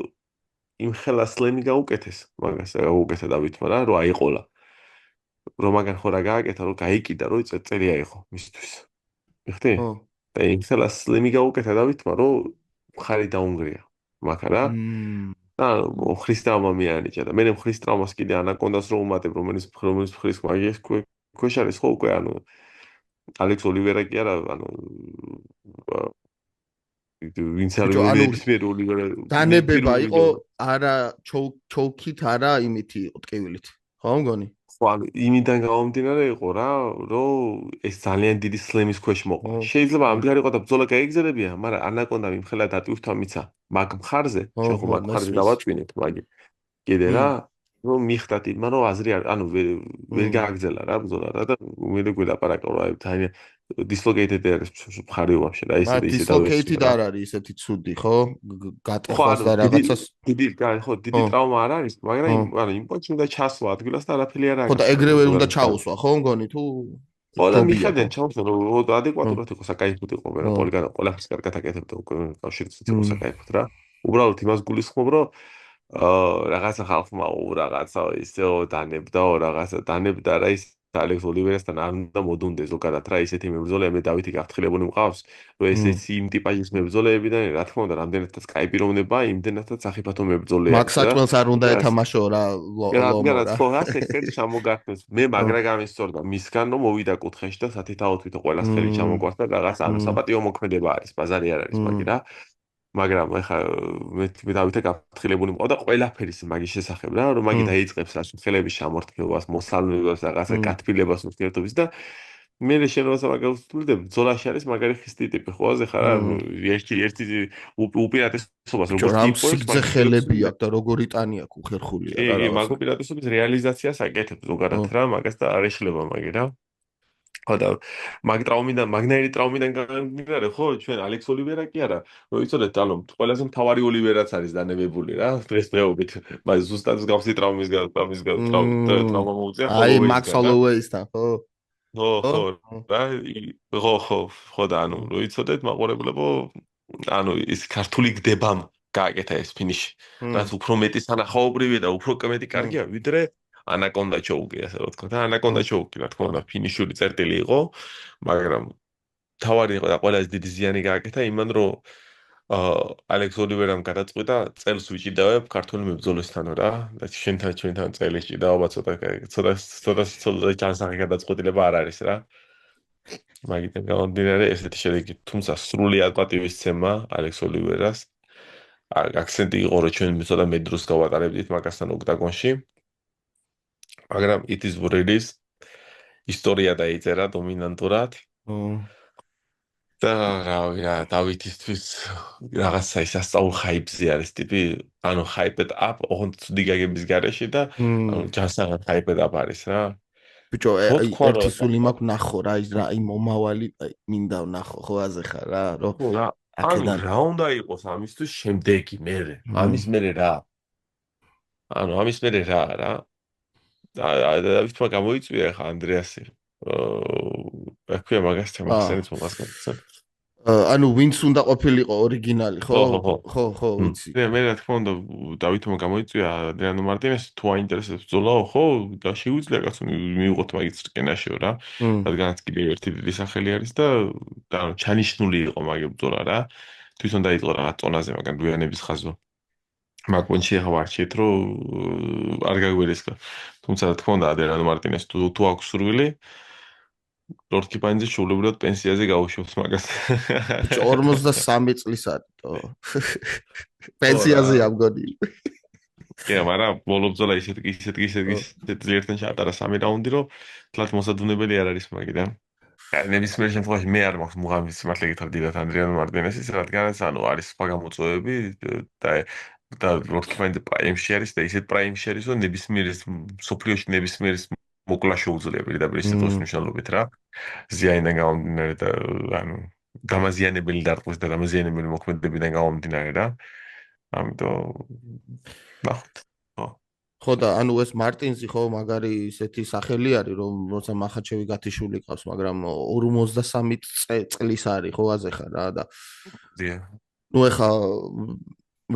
იმ ხელა სლემი გაუკეთეს, მაგას გაუკეთა დავითმა რა, რომ აიყოლა. რომ მაგან ხო რა გააკეთა, რომ გაიკიდა, რომ წელი აიღო მისთვის. მიხდი? ხო. და იმ ხელას სლემი გაუკეთა დავითმა, რომ მხარი დაუნგრია. მაგა რა. და ხრის ტრავმა მიანიჭა და მე ხრის ტრავმას კიდე ანაკონდას რო უმატებ, რომელიც ხრის მაგის ქვეშ არის ხო უკვე, ანუ ალექს ოლივერა კი არა, ანუ ვინც არის ბიჭო, ანუ ნებისმიერ ოლივერა დანებება იყო არა ჩოუქით, არა იმითი იყო ტკივილით. ხო მგონი? ხო, ანუ იმიდან გამომდინარე იყო რა, რომ ეს ძალიან დიდი სლემის ქვეშ მოყვა. შეიძლება ამდღარ იყო და ბრძოლა გაიგრძელებია, მაგრამ ანაკონდა მიმხელა დატვირთვა მიცა მაგ მხარზე, ჩვენ ხო მაგ მხარზე დავაწვინეთ მაგი. კიდე რა, რომ მიხდათ იმან, რომ აზრი არ, ანუ ვერ გააგრძელა რა ბრძოლა რა და მე გვილაპარაკო რა, ძალიან dislocated არის მხარი ვაფშე რა, ისე და ისე dislocated არ არის ისეთი ცუდი, ხო? გატეხავს და რაღაცას. ხო, დიდი ტრავმა არ არის, მაგრამ ანუ იმ პონჩი უნდა ჩასვა ადგილას და არაფერი არ არის. ხო და ეგრევე უნდა ჩაუსვა, ხო მგონი თუ ხო და მიხედენ ჩაუსვა, რომ ადეკვატურად იყო, საკაიფოდ იყო, მე რა ყველაფერს კარგად აკეთებდა უკვე კავშირიც იყო საკაიფოდ რა. უბრალოდ იმას გულისხმობ, რომ რაღაცა ხალხმა რაღაცა ისეო დანებდაო, რაღაცა დანებდა რა ის ალექს ოლივერასთან არ უნდა მოდუნდეს ზოგადად რა ისეთი მებრძოლები, მე დავითი გაფრთხილებული მყავს, რომ ესეც იმ ტიპაჟის მებრძოლები და რა თქმა უნდა, რამდენადაც კაი პიროვნება, იმდენადაც საფათო მებრძოლია. მაგ საჭმელს არ უნდა ეთამაშო რა, ლომო რა. ხო, ასე ხელი ჩამოგართმეს. მე მაგრა გამისწორდა მისგან, რომ მოვიდა კუთხეში და სათითაოდ თვითონ ყველას ხელი ჩამოგვარდა და რაღაც ანუ საპატიო მოქმედება არის, ბაზარი არ არის მაგი რა. მაგრამ ეხა მე დავითე გაფრთხილებული მყავდა ყველაფერის მაგის შესახებ რა, რომ მაგი დაიწყებს რა ხელების ჩამორთმევას, მოსალმებას, რაღაცა გათბილებას ურთიერთობის და მე შენობას მაგალითად ბრძოლაში არის მაგარი ხისტი ტიპი ხო აზე ხარ ერთი უპირატესობას როგორც ტიპი სიგძე ხელები აქვს და როგორ იტანია ხერხულია რა რაღაცა. მაგ უპირატესობის რეალიზაციას აკეთებ ზოგადად რა, მაგას და არ ეშლება მაგი რა. ხო და მაგნაირი ტრავმიდან გამომდინარე ხო ჩვენ ალექს ოლივერა კი არა მოიცოდეთ ანუ ყველაზე მთავარი ოლივერაც არის დანებებული რა დღესდღეობით მაგრამ ზუსტად მსგავსი ტრავმის ტრავმა მოუწია აი მაქს ჰოლოვეისთან ხო ხო რა ხო და ანუ მოიცოდეთ მაყურებლებო ანუ ის ქართული გდებამ გააკეთა ეს ფინიში რაც უფრო მეტი სანახაობრივია და უფრო მეტი კარგია ვიდრე ანაკონდა ჩოუკი ასე რა თქმა უნდა ანაკონდა ჩოუკი რა თქმა უნდა ფინიშური წერტილი იყო მაგრამ თავარი იყო და ყველაზე დიდი ზიანი გააკეთა იმან რომ ალექს ოლივერამ გადაწყვიტა წელს ვიჭიდავებ ქართული მებრძოლისთან რა და ჩვენთან წელი ჭიდაობა ცოტა ჯანსაღი გადაწყვეტილება არ არის რა მაგითი გამომდინარე ესეთი შედეგი თუმცა სრულიად პატივისცემა ალექს ოლივერას აქცენტი იყო რომ ჩვენ ცოტა მეტ დროს გავატარებდით მაგასთან ოქტაგონში მაგრამ it is what it is ისტორია დაიწერა დომინანტურად და რა დავითისთვის რაღაცა ის ასწაულ ხაიპზე არის ტიპი ანუ hyped up ოღონდ ცუდი გაგების გარეშე და ანუ ჯანსაღად hyped up არის რა ბიჭო ერთი სული მაქვს ნახო რა იმ მომავალი მინდა ვნახო ხო აზე ხარ რა რომ აქედან რა უნდა იყოს ამისთვის შემდეგი მე ამის მე რა ანუ ამის მე რა დავითმა გამოიწვია ხა ანდრეასი აქვია მაგას თემახსენით მომასწრებთ ანუ ვინც უნდა ყოფილიყო ორიგინალი ხო ხო ვიცი მე რა თქმა უნდა დავითმა გამოიწვია ადრიანო მარტინესი თუ აინტერესებს ბრძოლაო ხო და შეუძლია კაცო მივიღოთ მაგის რკინაშიო რა რადგანაც კიდევ ერთი დიდი სახელი არის და ჩანიშნული იყო მაგ ბრძოლა რა თვითონ დაიწყო რაღაც წონაზე მაგან გვიანების ხაზო მაგ პონჩი ახლა ვარჩიეთ რომ არ გაგვერესკა თუმცა რა თქმა უნდა ადრიანო მარტინესი თუ აქვს სურვილი ლორდ კიპანიძე შეულებრივად პენსიაზე გაუშვებს მაგას. 43 წლის არის. პენსიაზე ამგონი. კი, მაგრამ ბოლო ბრძოლა ისეთ ძლიერთან ჩაატარა 3 რაუნდი, რომ თლათ მოსადუნებელი არ არის მაგიდან. ნებისმიერ შემთხვევაში მე არ მაქვს მუღამის სიმართლე გითხრა დიდად ანდრიანო მარტინესის, რადგანაც არის სხვა გამოწვევები და და როქი ფაინდ პრაიმში არის და ისეთ პრაიმში არის, რომ სოფლიოში ნებისმიერ მოკლა შეუძლია პირდაპირ ისეთ მნიშვნელობით რა. ზიანიდან გამომდინარე და ანუ დამაზიანებელი დარტყმის და დამაზიანებელი მოქმედებიდან გამომდინარე რა. ამიტომ ნახოთ. ხო და ანუ ეს მარტინზი ხო მაგარი ისეთი სახელი არის რომ როცა მახაჩევი გათიშული ყავს მაგრამ 53 წლის არის ხო აზეხა რა და ნუ ეხა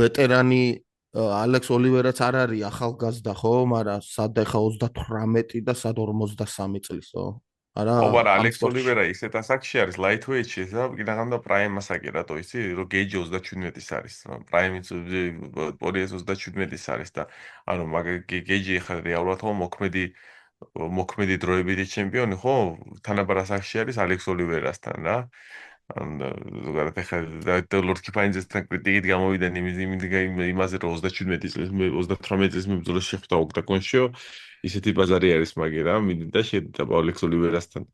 ვეტერანი ალექს ოლივერაც არ არის ახალგაზრდა ხო მაგრამ სად ეხა 38 და სად 53 წლის ხო არა აბა ალექს ოლივერა ისეთ ასაკში არის ლაითვეიტში და კიდაღამ და პრაიმ ასაკი რატო იცი რომ გეიჯი 37-ის არის პრაიმიც 27-ის არის და ანუ მაგ გეიჯი ხა რეალურად ხო მოქმედი დროებითი ჩემპიონი ხო თანაბარ ასაკში არის ალექს ოლივერასთან რა ზოგადად ხა და ლორდ კიფაინძესთან კრიტიკით გამოვიდა იმაზე რომ 37 წლის 38 წლის მებრძოლს შეხვდა ოქტაგონშიო ისეთი ბაზარი არის მაგე რა მინდა შედა ალექს ოლივერასთან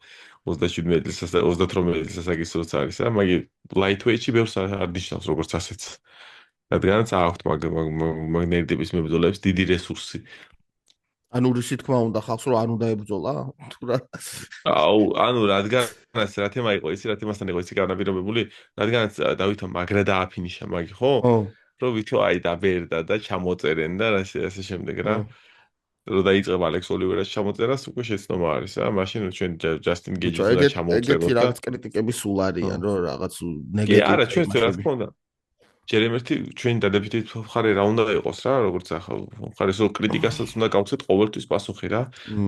37 წლის 38 წლის ასაკის როცა არის რა მაგი ლაითვეიტში ბევრს არ ნიშნავს როგორც ასეც რადგანაც აქვთ მაგნერიტების მებრძოლებს დიდი რესურსი ანუ რისი თქმა უნდა ხალხს რომ არ უნდა ებრძოლა თუ რა აუ ანუ რადგანაც რა თემა იყო ისი რა თემასთან იყო ისი განაპირობებული რადგანაც დავითო მაგრა დააფინიშა მაგი ხო რომ ვითო აი დაბერდა და ჩამოწერენ და ასე შემდეგ რა რომ დაიწყება ალექს ოლივერას ჩამოწერას უკვე შეცნობა არის რა მაშინ ჩვენ ჯასტინ გეიჯის უნდა ჩამოვწეროთ ეგეთი რაღაც კრიტიკები სულ არიან რომ რაღაც ნეგატივი არა ჩვენ რა თქმა უნდა ჯერ ერთი ჩვენი დადებითი მხარე რა უნდა იყოს რა როგორც ახლა მხარეს რომ კრიტიკასაც უნდა გავცეთ ყოველთვის პასუხი რა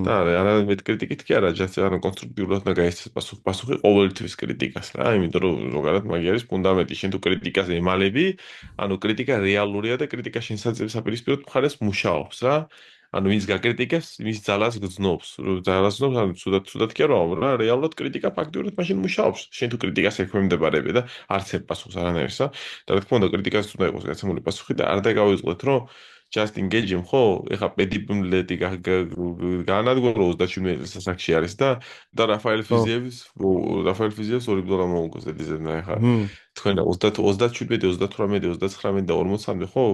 და არამედ კრიტიკით კი არა ჯერ ანუ კონსტრუქტიულად უნდა გაიცეს პასუხი ყოველთვის კრიტიკას რა იმიტომ რომ ზოგადად მაგ არის ფუნდამენტი შენ თუ კრიტიკას ემალები ანუ კრიტიკა რეალურია და კრიტიკა შენ საპირისპიროდ მხარეს მუშაობს რა ანუ ის გაკრიტიკებს, ის ძალას გძნობს, ძალას გძნობს, ანუ ცუდად კი არა, რა, რეალურად კრიტიკა ფაქტიურად მაშინ მუშაობს. შენ თუ კრიტიკას ექვემდებარები და არც ერთ პასუხს არანაირს, რა. და რა თქმა უნდა, კრიტიკას უნდა იყოს გაცემული პასუხი და არ დაგავიწყოთ, რომ ჯასტინ გეიჯიმ ხო, ეხა პედიბლეტი გაანადგო 37 წლის ასაკში არის და რაფაელ ფიზიევს ორი ბრძოლა მოუგო ზედიზედ ეხა თქვენ 37 38 39 და 40-მდე ხო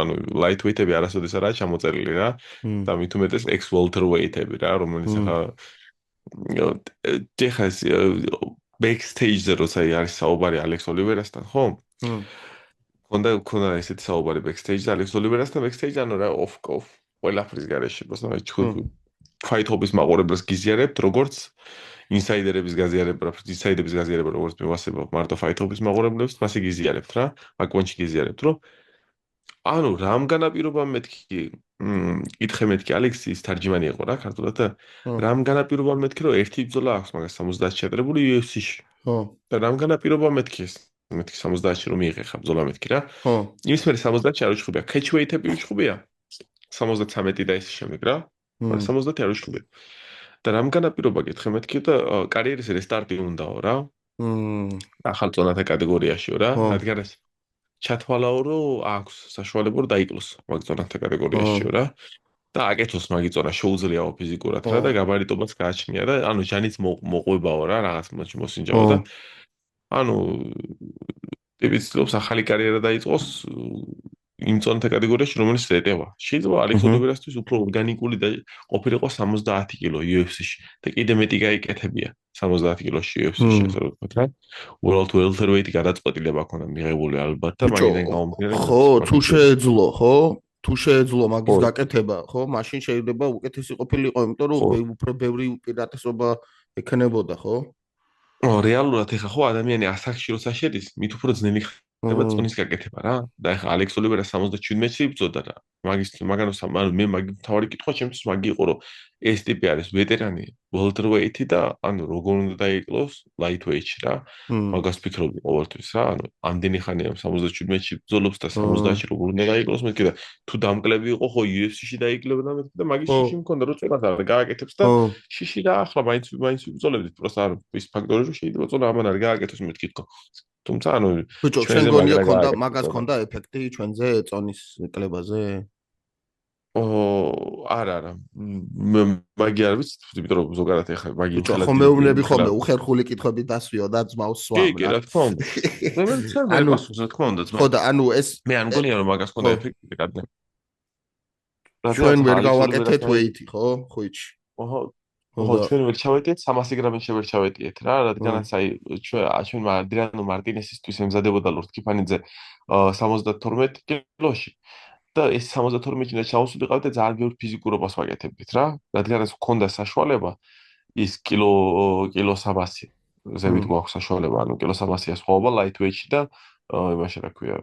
ანუ ლაითვეიტები არასოდეს არაა ჩამოწერილი რა და მით უმეტეს ექს ვოლტერ ვეიტები რა რომელიც ეხა ტეხას ბექსტეიჯზე როცა არის საუბარი ალექს ოლივერასთან ხო ქონდა ესეთი საუბარი ბექსტეიჯზე ალექს ოლივერასთან ბექსტეიჯზე ანუ რა ოფ ყველაფრის გარეშე მოსნა ფაითობის მაყურებელს გიზიარებთ როგორც ინსაიდერების გაზიარება როგორც მივასებობ მარტო ფაითობის მაყურებლებს მასე გიზიარებთ რა აკონჩი გიზიარებთ რომ ანუ რამ განაპირობა მეთქი კითხე მეთქი ალექსის თარჯიმანი იყო რა ქართულად და რამ განაპირობა მეთქი რომ ერთი ბრძოლა აქვს მაგას 70 შეტრებული UFC-ში ხო და რამ განაპირობა მეთქი 70-ში რომ მიიღე ხა ბრძოლა მეთქი რა ხო იმის მერე 70-ში არ უჩხუბია catchweight-ები უჩხუბია 73 და ის შემდეგ რა 70 არ უჩხუბია და რამ განაპირობა გითხე მეთქი და კარიერის რესტარტი უნდაო რა ახალ წონათა კატეგორიაშიო რა რადგან ეს ჩათვალაო რომ აქვს საშუალება რომ დაიკლოს მაგ წონათა კატეგორიაშიო რა და აკეთოს მაგი წონა შეუძლიაო ფიზიკურად რა და გაბარიტობაც გააჩნია და ანუ ჯანიც მოყვებაო რა რაღაც მოსინჯაო და ანუ ტიპის ცდილობს ახალი კარიერა დაიწყოს იმ წონათა კატეგორიაში რომელიც ეტევა. შეიძლება ალექს ოლივერასთვის უფრო ორგანიკული და ყოფილიყო 70 კილო UFC-ში და კიდე მეტი გაიკეთებია 70 კილოში UFC-ში ასე ვთქვათ რა. World welterweight-ი გადაწყვეტილება ქონდა მიღებული ალბათ და მაგიდან გამომდინარე ხო, თუ შეეძლო, ხო? თუ შეეძლო მაგის გაკეთება, ხო? მაშინ შეიძლება უკეთესი ყოფილიყო, იმიტომ რომ უფრო ბევრი უპირატესობა ექნებოდა, ხო? რეალურად ეხა ხო ადამიანი ასაკში როცა შედის, მით უფრო ძნელი ხდება წონის გაკეთება რა. და ეხა ალექს ოლივერა 77-ში იბრძოდა რა. მაგანოს მე მაგი თავი კითხვა ჩემთვის მაგი იყო რომ ეს ტიპი არის ვეტერანი welterweight-ი და ანუ როგორ უნდა დაიკლოს lightweight-ში რა. მაგას ფიქრობდი ყოველთვის რა. ანუ ამდენი ხანია 77-ში ბრძოლობს და 70-ში როგორ უნდა დაიკლოს მეთქი და თუ დამკლები იყო ხო UFC-ში დაიკლებოდა მეთქი და მაგის შიში მქონდა რომ წონას არ გააკეთებს და შიში და ახლა მაინც ვიბრძოლებდით პროსტა არ ის ფაქტორი რომ შეიძლება წონა ამან არ გააკეთოს მეთქი თქო. თუმცა ანუ ბიჭო, შენ გონია ქონდა მაგას ქონდა ეფექტი ჩვენზე წონის კლებაზე? არა. მაგი არ ვიცი, იმიტომ რომ ზოგადად ეხლა მაგი ბიჭო, ხელად ხომ მეუბნები ხომ უხერხული კითხვები დასვიო და ძმაus სვამ კი, რა თქმა უნდა. მე ანუ პასუხს რა თქმა უნდა, ხო და ანუ ეს მე არ მგონია რომ მაგას ქონდა ეფექტი კადნე. ჩვენ ვერ გავაკეთეთ weight-ი, ხო? ხუიჩი. ხო, ჩვენ ვერ ჩავეტიეთ 300 გრამის ვერ ჩავეტიეთ რა, რადგანაც აი ჩვენ ადრიანო მარტინესისთვის ემზადებოდა ლორდკიფანიძე 72 კილოში და ეს 72-ში და ჩავსულიყავით და ძალიან ბევრ ფიზიკურობას ვაკეთებდით რა, რადგანაც მქონდა საშუალება ის კილო 300 ზევით გვაქვს საშუალება, ანუ კილო 300-ია სხვაობა lightweight-ში და იმაში რა ქვია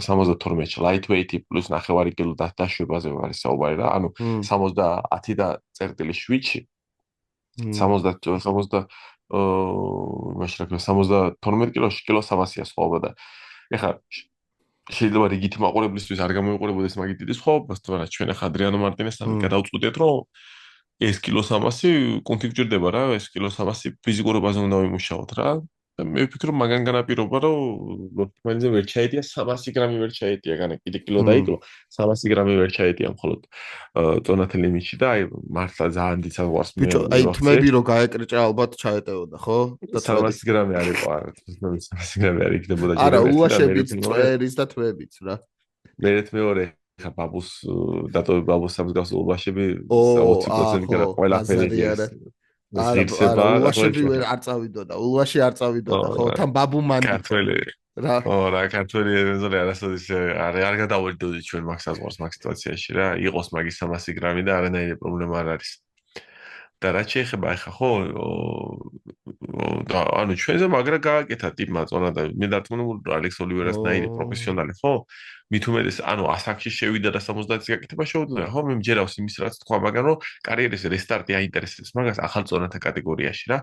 72-ში lightweight-ი პლუს ნახევარი კილო დაშვებაზე არის საუბარი რა, ანუ 70 და წერტილი 7-ში 72 კილოში კილო 300-ია სხვაობა და ეხლა შეიძლება რიგითი მაყურებლისთვის არ გამოიყურებოდეს მაგით დიდი სხვაობა, თუმცა ჩვენ ახლა ადრიანო მარტინესთან გადავწყვიტეთ რომ ეს კილო 300 კონკრეტ გჭირდება რა, ეს კილო 300 ფიზიკურობაზე უნდა ვიმუშაოთ რა. და მე ვფიქრობ მაგან განაპირობა რომ ლორდკიფანიძე ვერ ჩაეტია 300 გრამი ვერ ჩაეტია, განა კიდე კილო დაიკლო 300 გრამი ვერ ჩაეტია მხოლოდ წონათელ ლიმინში და აი მართლა ძალიან დიდ საყვარს მე. ბიჭო, აი თმები რო გაეკრჭა ალბათ ჩაეტეოდა, ხო? და 300 გრამი არისო, არა, 300 გრამი არ იქნებოდა ჯერ. არა, ულაშებით წვერის და თმებით რა. მეორე ხა ბაბუს ბაბუს სამსგავს ულაშები 20% კარა ყველაფერი არის. არა, ულაშები ვერ არ წავიდოდა, ულაში არ წავიდოდა, ხო? თან ბაბუ მანდი. ქართველი. რა. რა ქართველი ეზოლე არასოდეს არ გადავედოდი ჩვენ მაგ საზღვარს მაგ სიტუაციაში რა. იყოს მაგის 300 გრამი და არანაირი პრობლემა არ არის. და რა შეიძლება ახლა ხო და ანუ ჩვენზე მაგრა გააკეთა ტიპმა წონა და მე დარწმუნებული რომ ალექს ოლივერას ნაირი პროფესიონალი ხო მით უმეტეს ანუ ასაკში შევიდა და 70-ს გაკეთება შეუძლია ხო მე მჯერავს იმის რაც თქვა მაგრამ რომ კარიერის რესტარტი აინტერესებს მაგას ახალ წონათა კატეგორიაში რა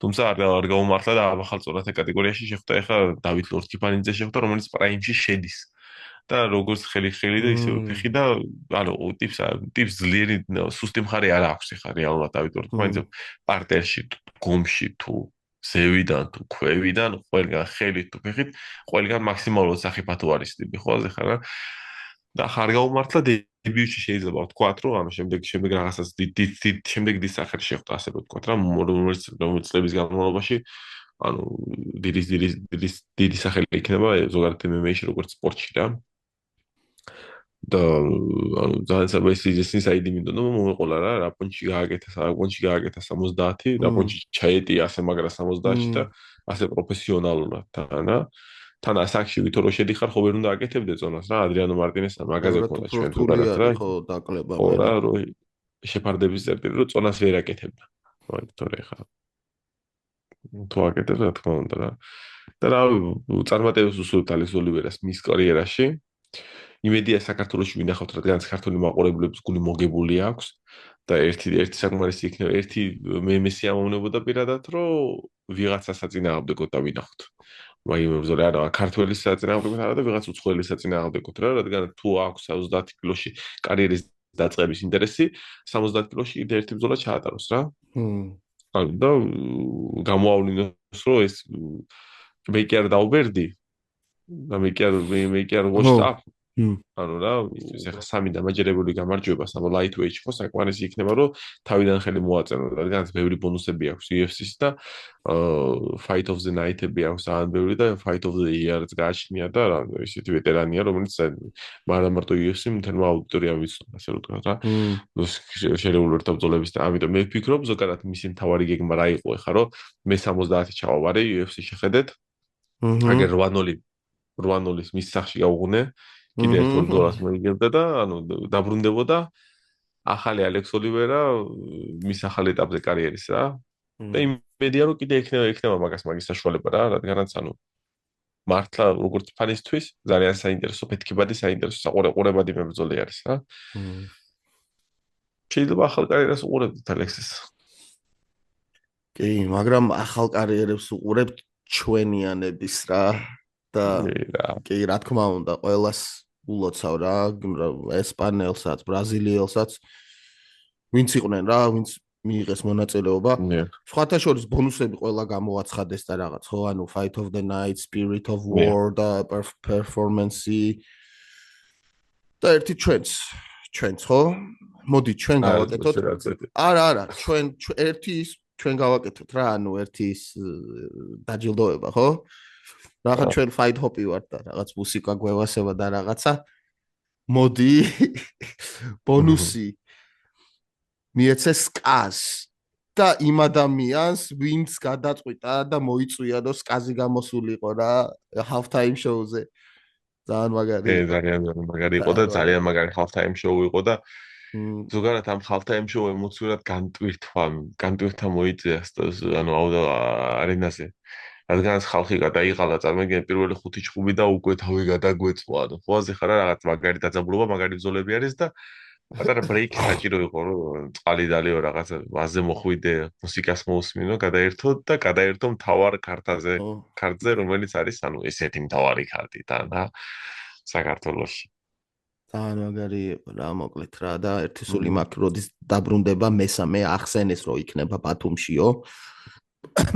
თუმცა არ გაუმართლა და ახალ წონათა კატეგორიაში შეხვდა ახლა დავით ლორდკიფანიძე შეხვდა რომელიც პრაიმში შედის და როგორც ხელი და ისე ფეხი და ანუ ტიპს ძლიერი სუსტი მხარე არ აქვს ახლა რეალურად დავით ლორდკიფანიძე პარტერში გომში თუ ზევიდან თუ ქვევიდან ყველგან ხელით თუ ფეხით ყველგან მაქსიმალურად საფათო არის ტიპი ხო ახლა რა და ხარ გაუმართლა დებიუტში შეიძლება ვთქვათ რომ ანუ შემდეგ რაღაცას დიდ შემდეგ დის სახელი შეხვდა ასე ვთქვათ რა რომელიც წლების განმავლობაში ანუ დიდი სახელი იქნება ზოგადად MMA-ში როგორც სპორტში რა და ანუ ძალიან საბესიზესის საიდი მინდოდა მომეყოლა რა პონჩი გააკეთა 70 და პონჩი ჩაეტია ასე მაგრა 70-ში და ასე პროფესიონალურად თან ასაკში ვითო რო შედიხარ ხო ვერ უნდა აკეთებდე წონას რა ადრიანო მარტინესთან მაგაზე ქონდა ჩვენ თურმე რა ხო დაკლება ხო რა რო შეფარდების წერტილი რო წონას ვერ აკეთებდა თორე ხა თუ აკეთებ რა თქმა უნდა რა და რა წარმატებებს უსურვებთ ალექს ოლივერას მის კარიერაში იმედია საქართველოში ვინახავთ რადგან საქართველოს მაყურებლებს გული მოგებული აქვს და ერთი საკმარისი იქნება ერთი მემესი ამოვნებოდა პირადად რომ ვიღაცა საწინააღმდეგო დავინახოთ მაგრამ მებრძოლი არა ქართველის საწინააღმდეგო არა და ვიღაც უცხოელის საწინააღმდეგოთ რა რადგან თუ აქვს 70 კილოში კარიერის დაწყების ინტერესი 70 კილოში კიდე ერთი ბრძოლა ჩაატაროს რა ანუ და გამოავლინოს რომ ეს მე კი არ დაუბერდი და მე კი არ ვოშტაპ ანუ რა ეხლა სამი დამაჯერებული გამარჯვება სამო lightweight-ში ხო საკმარისი იქნება რომ თავიდან ხელი მოაწერო რადგანაც ბევრი ბონუსები აქვს UFC-ს და fight of the night-ები აქვს ძალიან ბევრი და fight of the year-ს გააჩნია და რა ისეთი ვეტერანია რომელიც მარტო UFC-ს მთელმა აუდიტორიამ ვიცნობა ასე რომ თქვა რა შეიძლება ვერთა ბრძოლების და ამიტომ მე ვფიქრობ ზოგადად მისი მთავარი გეგმა რა იყო ეხლა რომ მე 70 ჩავავარე UFC-ს შეხედეთ აგერ 8-0-ის მის სახში გავუღუნე კიდე ერთ $1 მოიგებდა და ანუ დაბრუნდებოდა ახალი ალექს ოლივერა მის ახალ ეტაპზე კარიერის რა და იმედია რომ კიდე ექნება მაგის საშუალება რა რადგანაც ანუ მართლა როგორც ფანისთვის ძალიან საინტერესო ფეთქებადი საინტერესო საყურებადი მებრძოლი არის რა შეიძლება ახალ კარიერას უყურებთ ალექსის კი მაგრამ ახალ კარიერებს უყურებთ ჩვენიანების რა და კი რა თქმა უნდა ყველას ულოცავ რა ესპანელსაც ბრაზილიელსაც ვინც იყვნენ რა ვინც მიიღეს მონაწილეობა სხვათა შორის ბონუსები ყველა გამოაცხადეს და რაღაც ხო ანუ fight of the night spirit of war და performance და ერთი ჩვენც ხო? მოდი ჩვენ გავაკეთოთ. არა, ჩვენ გავაკეთოთ რა, ანუ ერთი ის დაჯილდოება, ხო? რაღაც ჩვენ fight hop-ი ვართ და რაღაც მუსიკა გვევასება და რაღაცა. მოდი ბონუსი მიეცე სკას და იმ ადამიანს ვინც გადაწყვიტა და მოიწვია და სკაზი გამოსულიყო რა half time show-ზე. ძალიან მაგარი. ძალიან მაგარი იყო და ძალიან მაგარი half time show იყო და ზოგადად ამ half time show ემოციურად განტვირთვა მოიწიას ანუ არენაზე. რადგანაც ხალხი გადაიღალა წარმოგიდგენთ პირველი 5 ჭყუბი და უკვე თავი გადაგვეწვა. ანუ ხოაზე ხარა რაღაც მაგარი დაძაბულობა, მაგარი ბრძოლები არის და პატარა ბრეიკი საჭირო იყო რომ წყალი დალიო რაღაცა ვაზე მოხვიდე, მუსიკას მოусმინო, გადაერთო მთავარ ქარტზე, რომელიც არის ანუ ესეთი მთავარი ქარტი და საქართველოში. ძალიან მაგარი რა მოკლედ რა და ერთი სული მაქვს როდის დაბრუნდება მესამე ახსენეს რომ იქნება ბათუმშიო.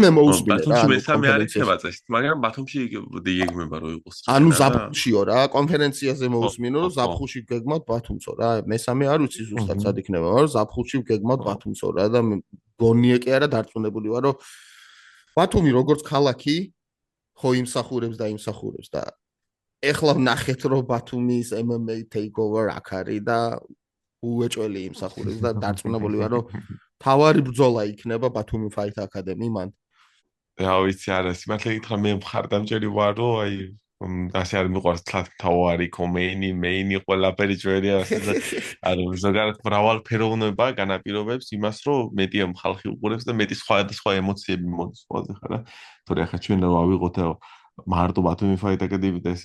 მე მოусმინე რა. ბათუმში მესამე არ იქნება წესით, მაგრამ ბათუმში იგეგმება რომ იყოს. ანუ ზაფხულშიო რა, კონფერენციაზე მოусმინო რომ ზაფხულში გეგმავთ ბათუმსო რა. მესამე არ ვიცი ზუსტად სად იქნება, მაგრამ ზაფხულში გეგმავთ ბათუმსო რა და გონიე კი არა დარწმუნებული ვარ რომ ბათუმი როგორც ქალაქი ხო იმსახურებს და ეხლა ვნახეთ რომ ბათუმის MMA takeover აქ არის და უეჭველი იმსახურებს და დარწმუნებული ვარ რომ თავარი ბრძოლა იქნება ბათუმი Fight Academy მან. რა ვიცი არა, სიმართლე გითხრა მე მხარდამჭერი ვარ რომ აი ასე არ მიყვარს თავარი მეინი ყველაფერი ძველი ანუ ზოგადად მრავალფეროვნება განაპირობებს იმას რომ მეტი ხალხი უყურებს და მეტი სხვა ემოციები მოდის ყველაზე ხარა. თორე ახლა ჩვენ ავიღოთ მარტო ბათუმი Fight Academy და ეს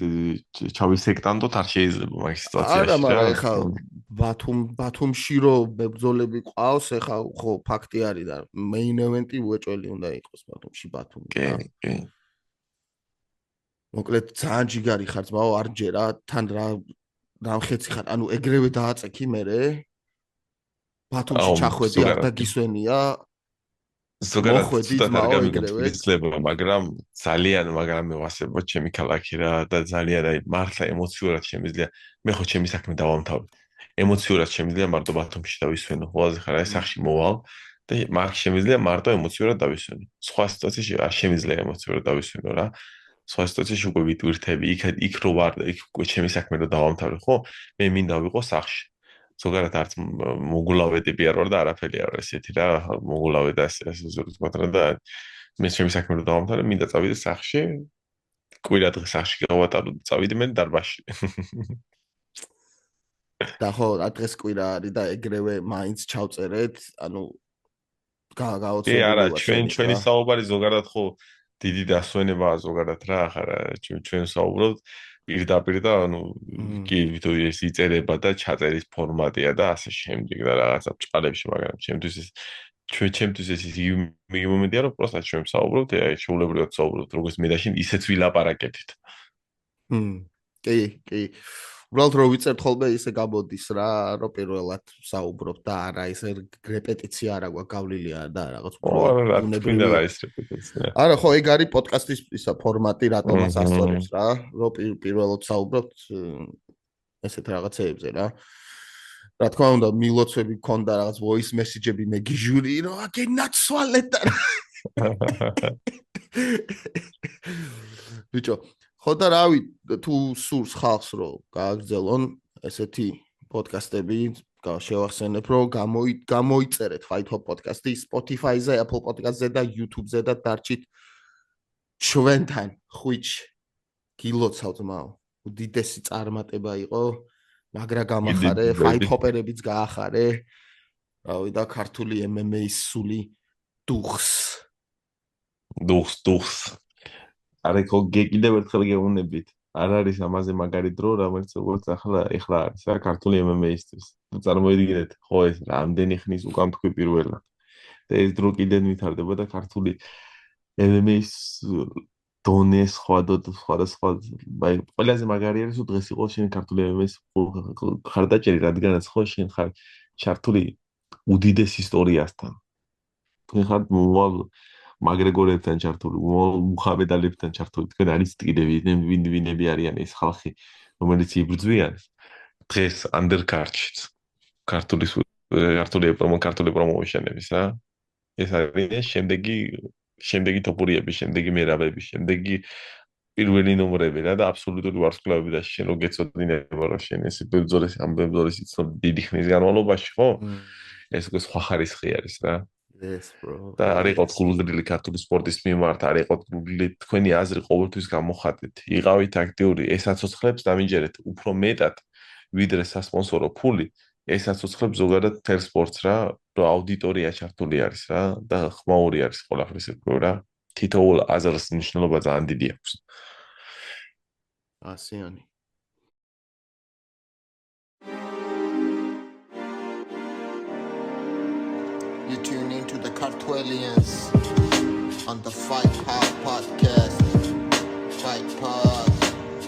ჩავისექტანდოთ არ შეიძლება მაგ სიტუაციაში. არა, მაგრამ ეხლა ბათუმში რომ ბრძოლები ყავს, ეხლა ხო ფაქტი არის და main event-ი უეჭველი უნდა იყოს ბათუმში. კი. მოკლედ ძალიან ჯიგარი ხარ ძმაო, არ ჯერა, თან რა მხეცი ხარ, ანუ ეგრევე დააწექი მერე ბათუმში ჩახვედი არ დაგისვენია. ზოგადად ცოტა არ გამიგებია, მაგრამ მე ვასებო ჩემი ქალაქი რა და ძალიან აი მართლა ემოციურად შემიძლია მე ხო ჩემი საქმე დავამთავრე. ემოციურად შემიძლია მარტო ბათუმში დავისვენო. ყველაზე ხარ აი სახში მოვალ და მაგ შემიძლია მარტო ემოციურად დავისვენო. სხვა სიტუაციაში არ შემიძლია ემოციურად დავისვენო რა. სხვა სიტუაციაში უკვე ვიტვირთები, იქ რო ვარ და იქ უკვე ჩემი საქმე რო დავამთავრე, ხო? მე მინდა ვიყო სახში. ზოგადად არც მოგულავე ტიპი არ ვარ და არაფერი არ ესეთი რა, მოგულავე და ესე ზოგადად და მე ჩემი საქმე რო დავამთავრე, მინდა წავიდე სახში. კვირა დღე სახში გავატარო და წავიდე მე დარბაზში. და ხო, რა დღეს კვირა არის და ეგრევე მაინც ჩავწერეთ, ანუ გაოცებული არა, ჩვენი საუბარი ზოგადად ხო დიდი დასვენებაა ზოგადად რა, ახლა ჩვენ საუბრობთ პირდაპირ და ანუ კი ვიდეო ეს იწერება და ჩაწერის ფორმატია და ასე შემდეგ და რაღაცა ბჭყალებში, მაგრამ ჩემთვის ეს იგივე მომენტია რომ პროსტა ჩვენ საუბრობთ, შეულებრივად საუბრობთ როგორც მე და შენ ისეც ვილაპარაკეთით. კი. უბრალოდ რო ვიწერთ ხოლმე ისე გამოდის რა, რომ პირველად საუბრობ და არა ისე რეპეტიცია არა გვაქვს გავლილი და რაღაც უნებრივია რა ის რეპეტიცია. არა ხო ეგ არის პოდკასტის ისა ფორმატი რატომაც ასწორებს რა, რომ პირველად საუბრობთ ესეთ რაღაცეებზე რა. რა თქმა უნდა მილოცვები გქონდა რაღაც voice message-ები მე გიჟური რომ აგენაცვალეთ და ბიჭო ხო და რავი თუ სურს ხალხს რომ გააგრძელონ ესეთი პოდკასტები შევახსენებ რომ გამოიწერეთ Fight Hop პოდკასტი Spotify-ზე, Apple Podcast-ზე და YouTube-ზე და დარჩით ჩვენთან ხვიჩ გილოცავ ძმაო უდიდესი წარმატება იყო მაგრა გამახარე Fight Hop-ერებიც გაახარე რავი და ქართული MMA-ის სული დუხს არა ხო კიდევ ერთხელ გეუბნებით არ არის ამაზე მაგარი დრო რომელიც როგორც ახლა არის რა ქართული MMA-ისთვის წარმოიდგინეთ ხო ეს რამდენი ხნის უკან თქვი პირველად და ეს დრო კიდევ ვითარდება და ქართული MMA-ის დონე სხვა ყველაზე მაგარი არის რომ დღეს იყო შენ ქართული MMA-ის ხარდაჭერი რადგანაც ხო შენ ხარ ჩართული უდიდეს ისტორიასთან თქვენ ხართ მაგრეგორებთან ჩართული, მუხამედალებთან ჩართული, თქვენ არის კიდევ ვინები არიან ეს ხალხი, რომელიც იბრძვიან დღეს undercard-შიც. ქართული პრომოუშენების რა. ეს არის შემდეგი ტოპურიები, შემდეგი მერაბები, შემდეგი პირველი ნომრები რა და აბსოლუტური ვარსკვლავები და შენ რო გეცოდინება რომ შენ ეს ბებძოლეს ამ ბებძოლეს იცნობ დიდი ხნის განმავლობაში ხო? ეს უკვე სხვა ხარისხი არის რა. Yes bro. და არ იყოთ გულგრილი ქართული სპორტის მიმართ, არ იყოთ გულგრილი თქვენი აზრი ყოველთვის გამოხატეთ. იყავით აქტიური, ეს აცოცხლებს დამიჯერეთ უფრო მეტად ვიდრე სასპონსორო ფული. ეს აცოცხლებს ზოგადად თელ სპორტს რა, რომ აუდიტორია ჩართული არის რა და ხმაური არის ყველაფრის რა. თითოეულ აზრს მნიშვნელობა ძალიან დიდი აქვს. ასიანი. You tune into the Kartwelians on the Fight Pod podcast. Fight Pod,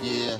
yeah.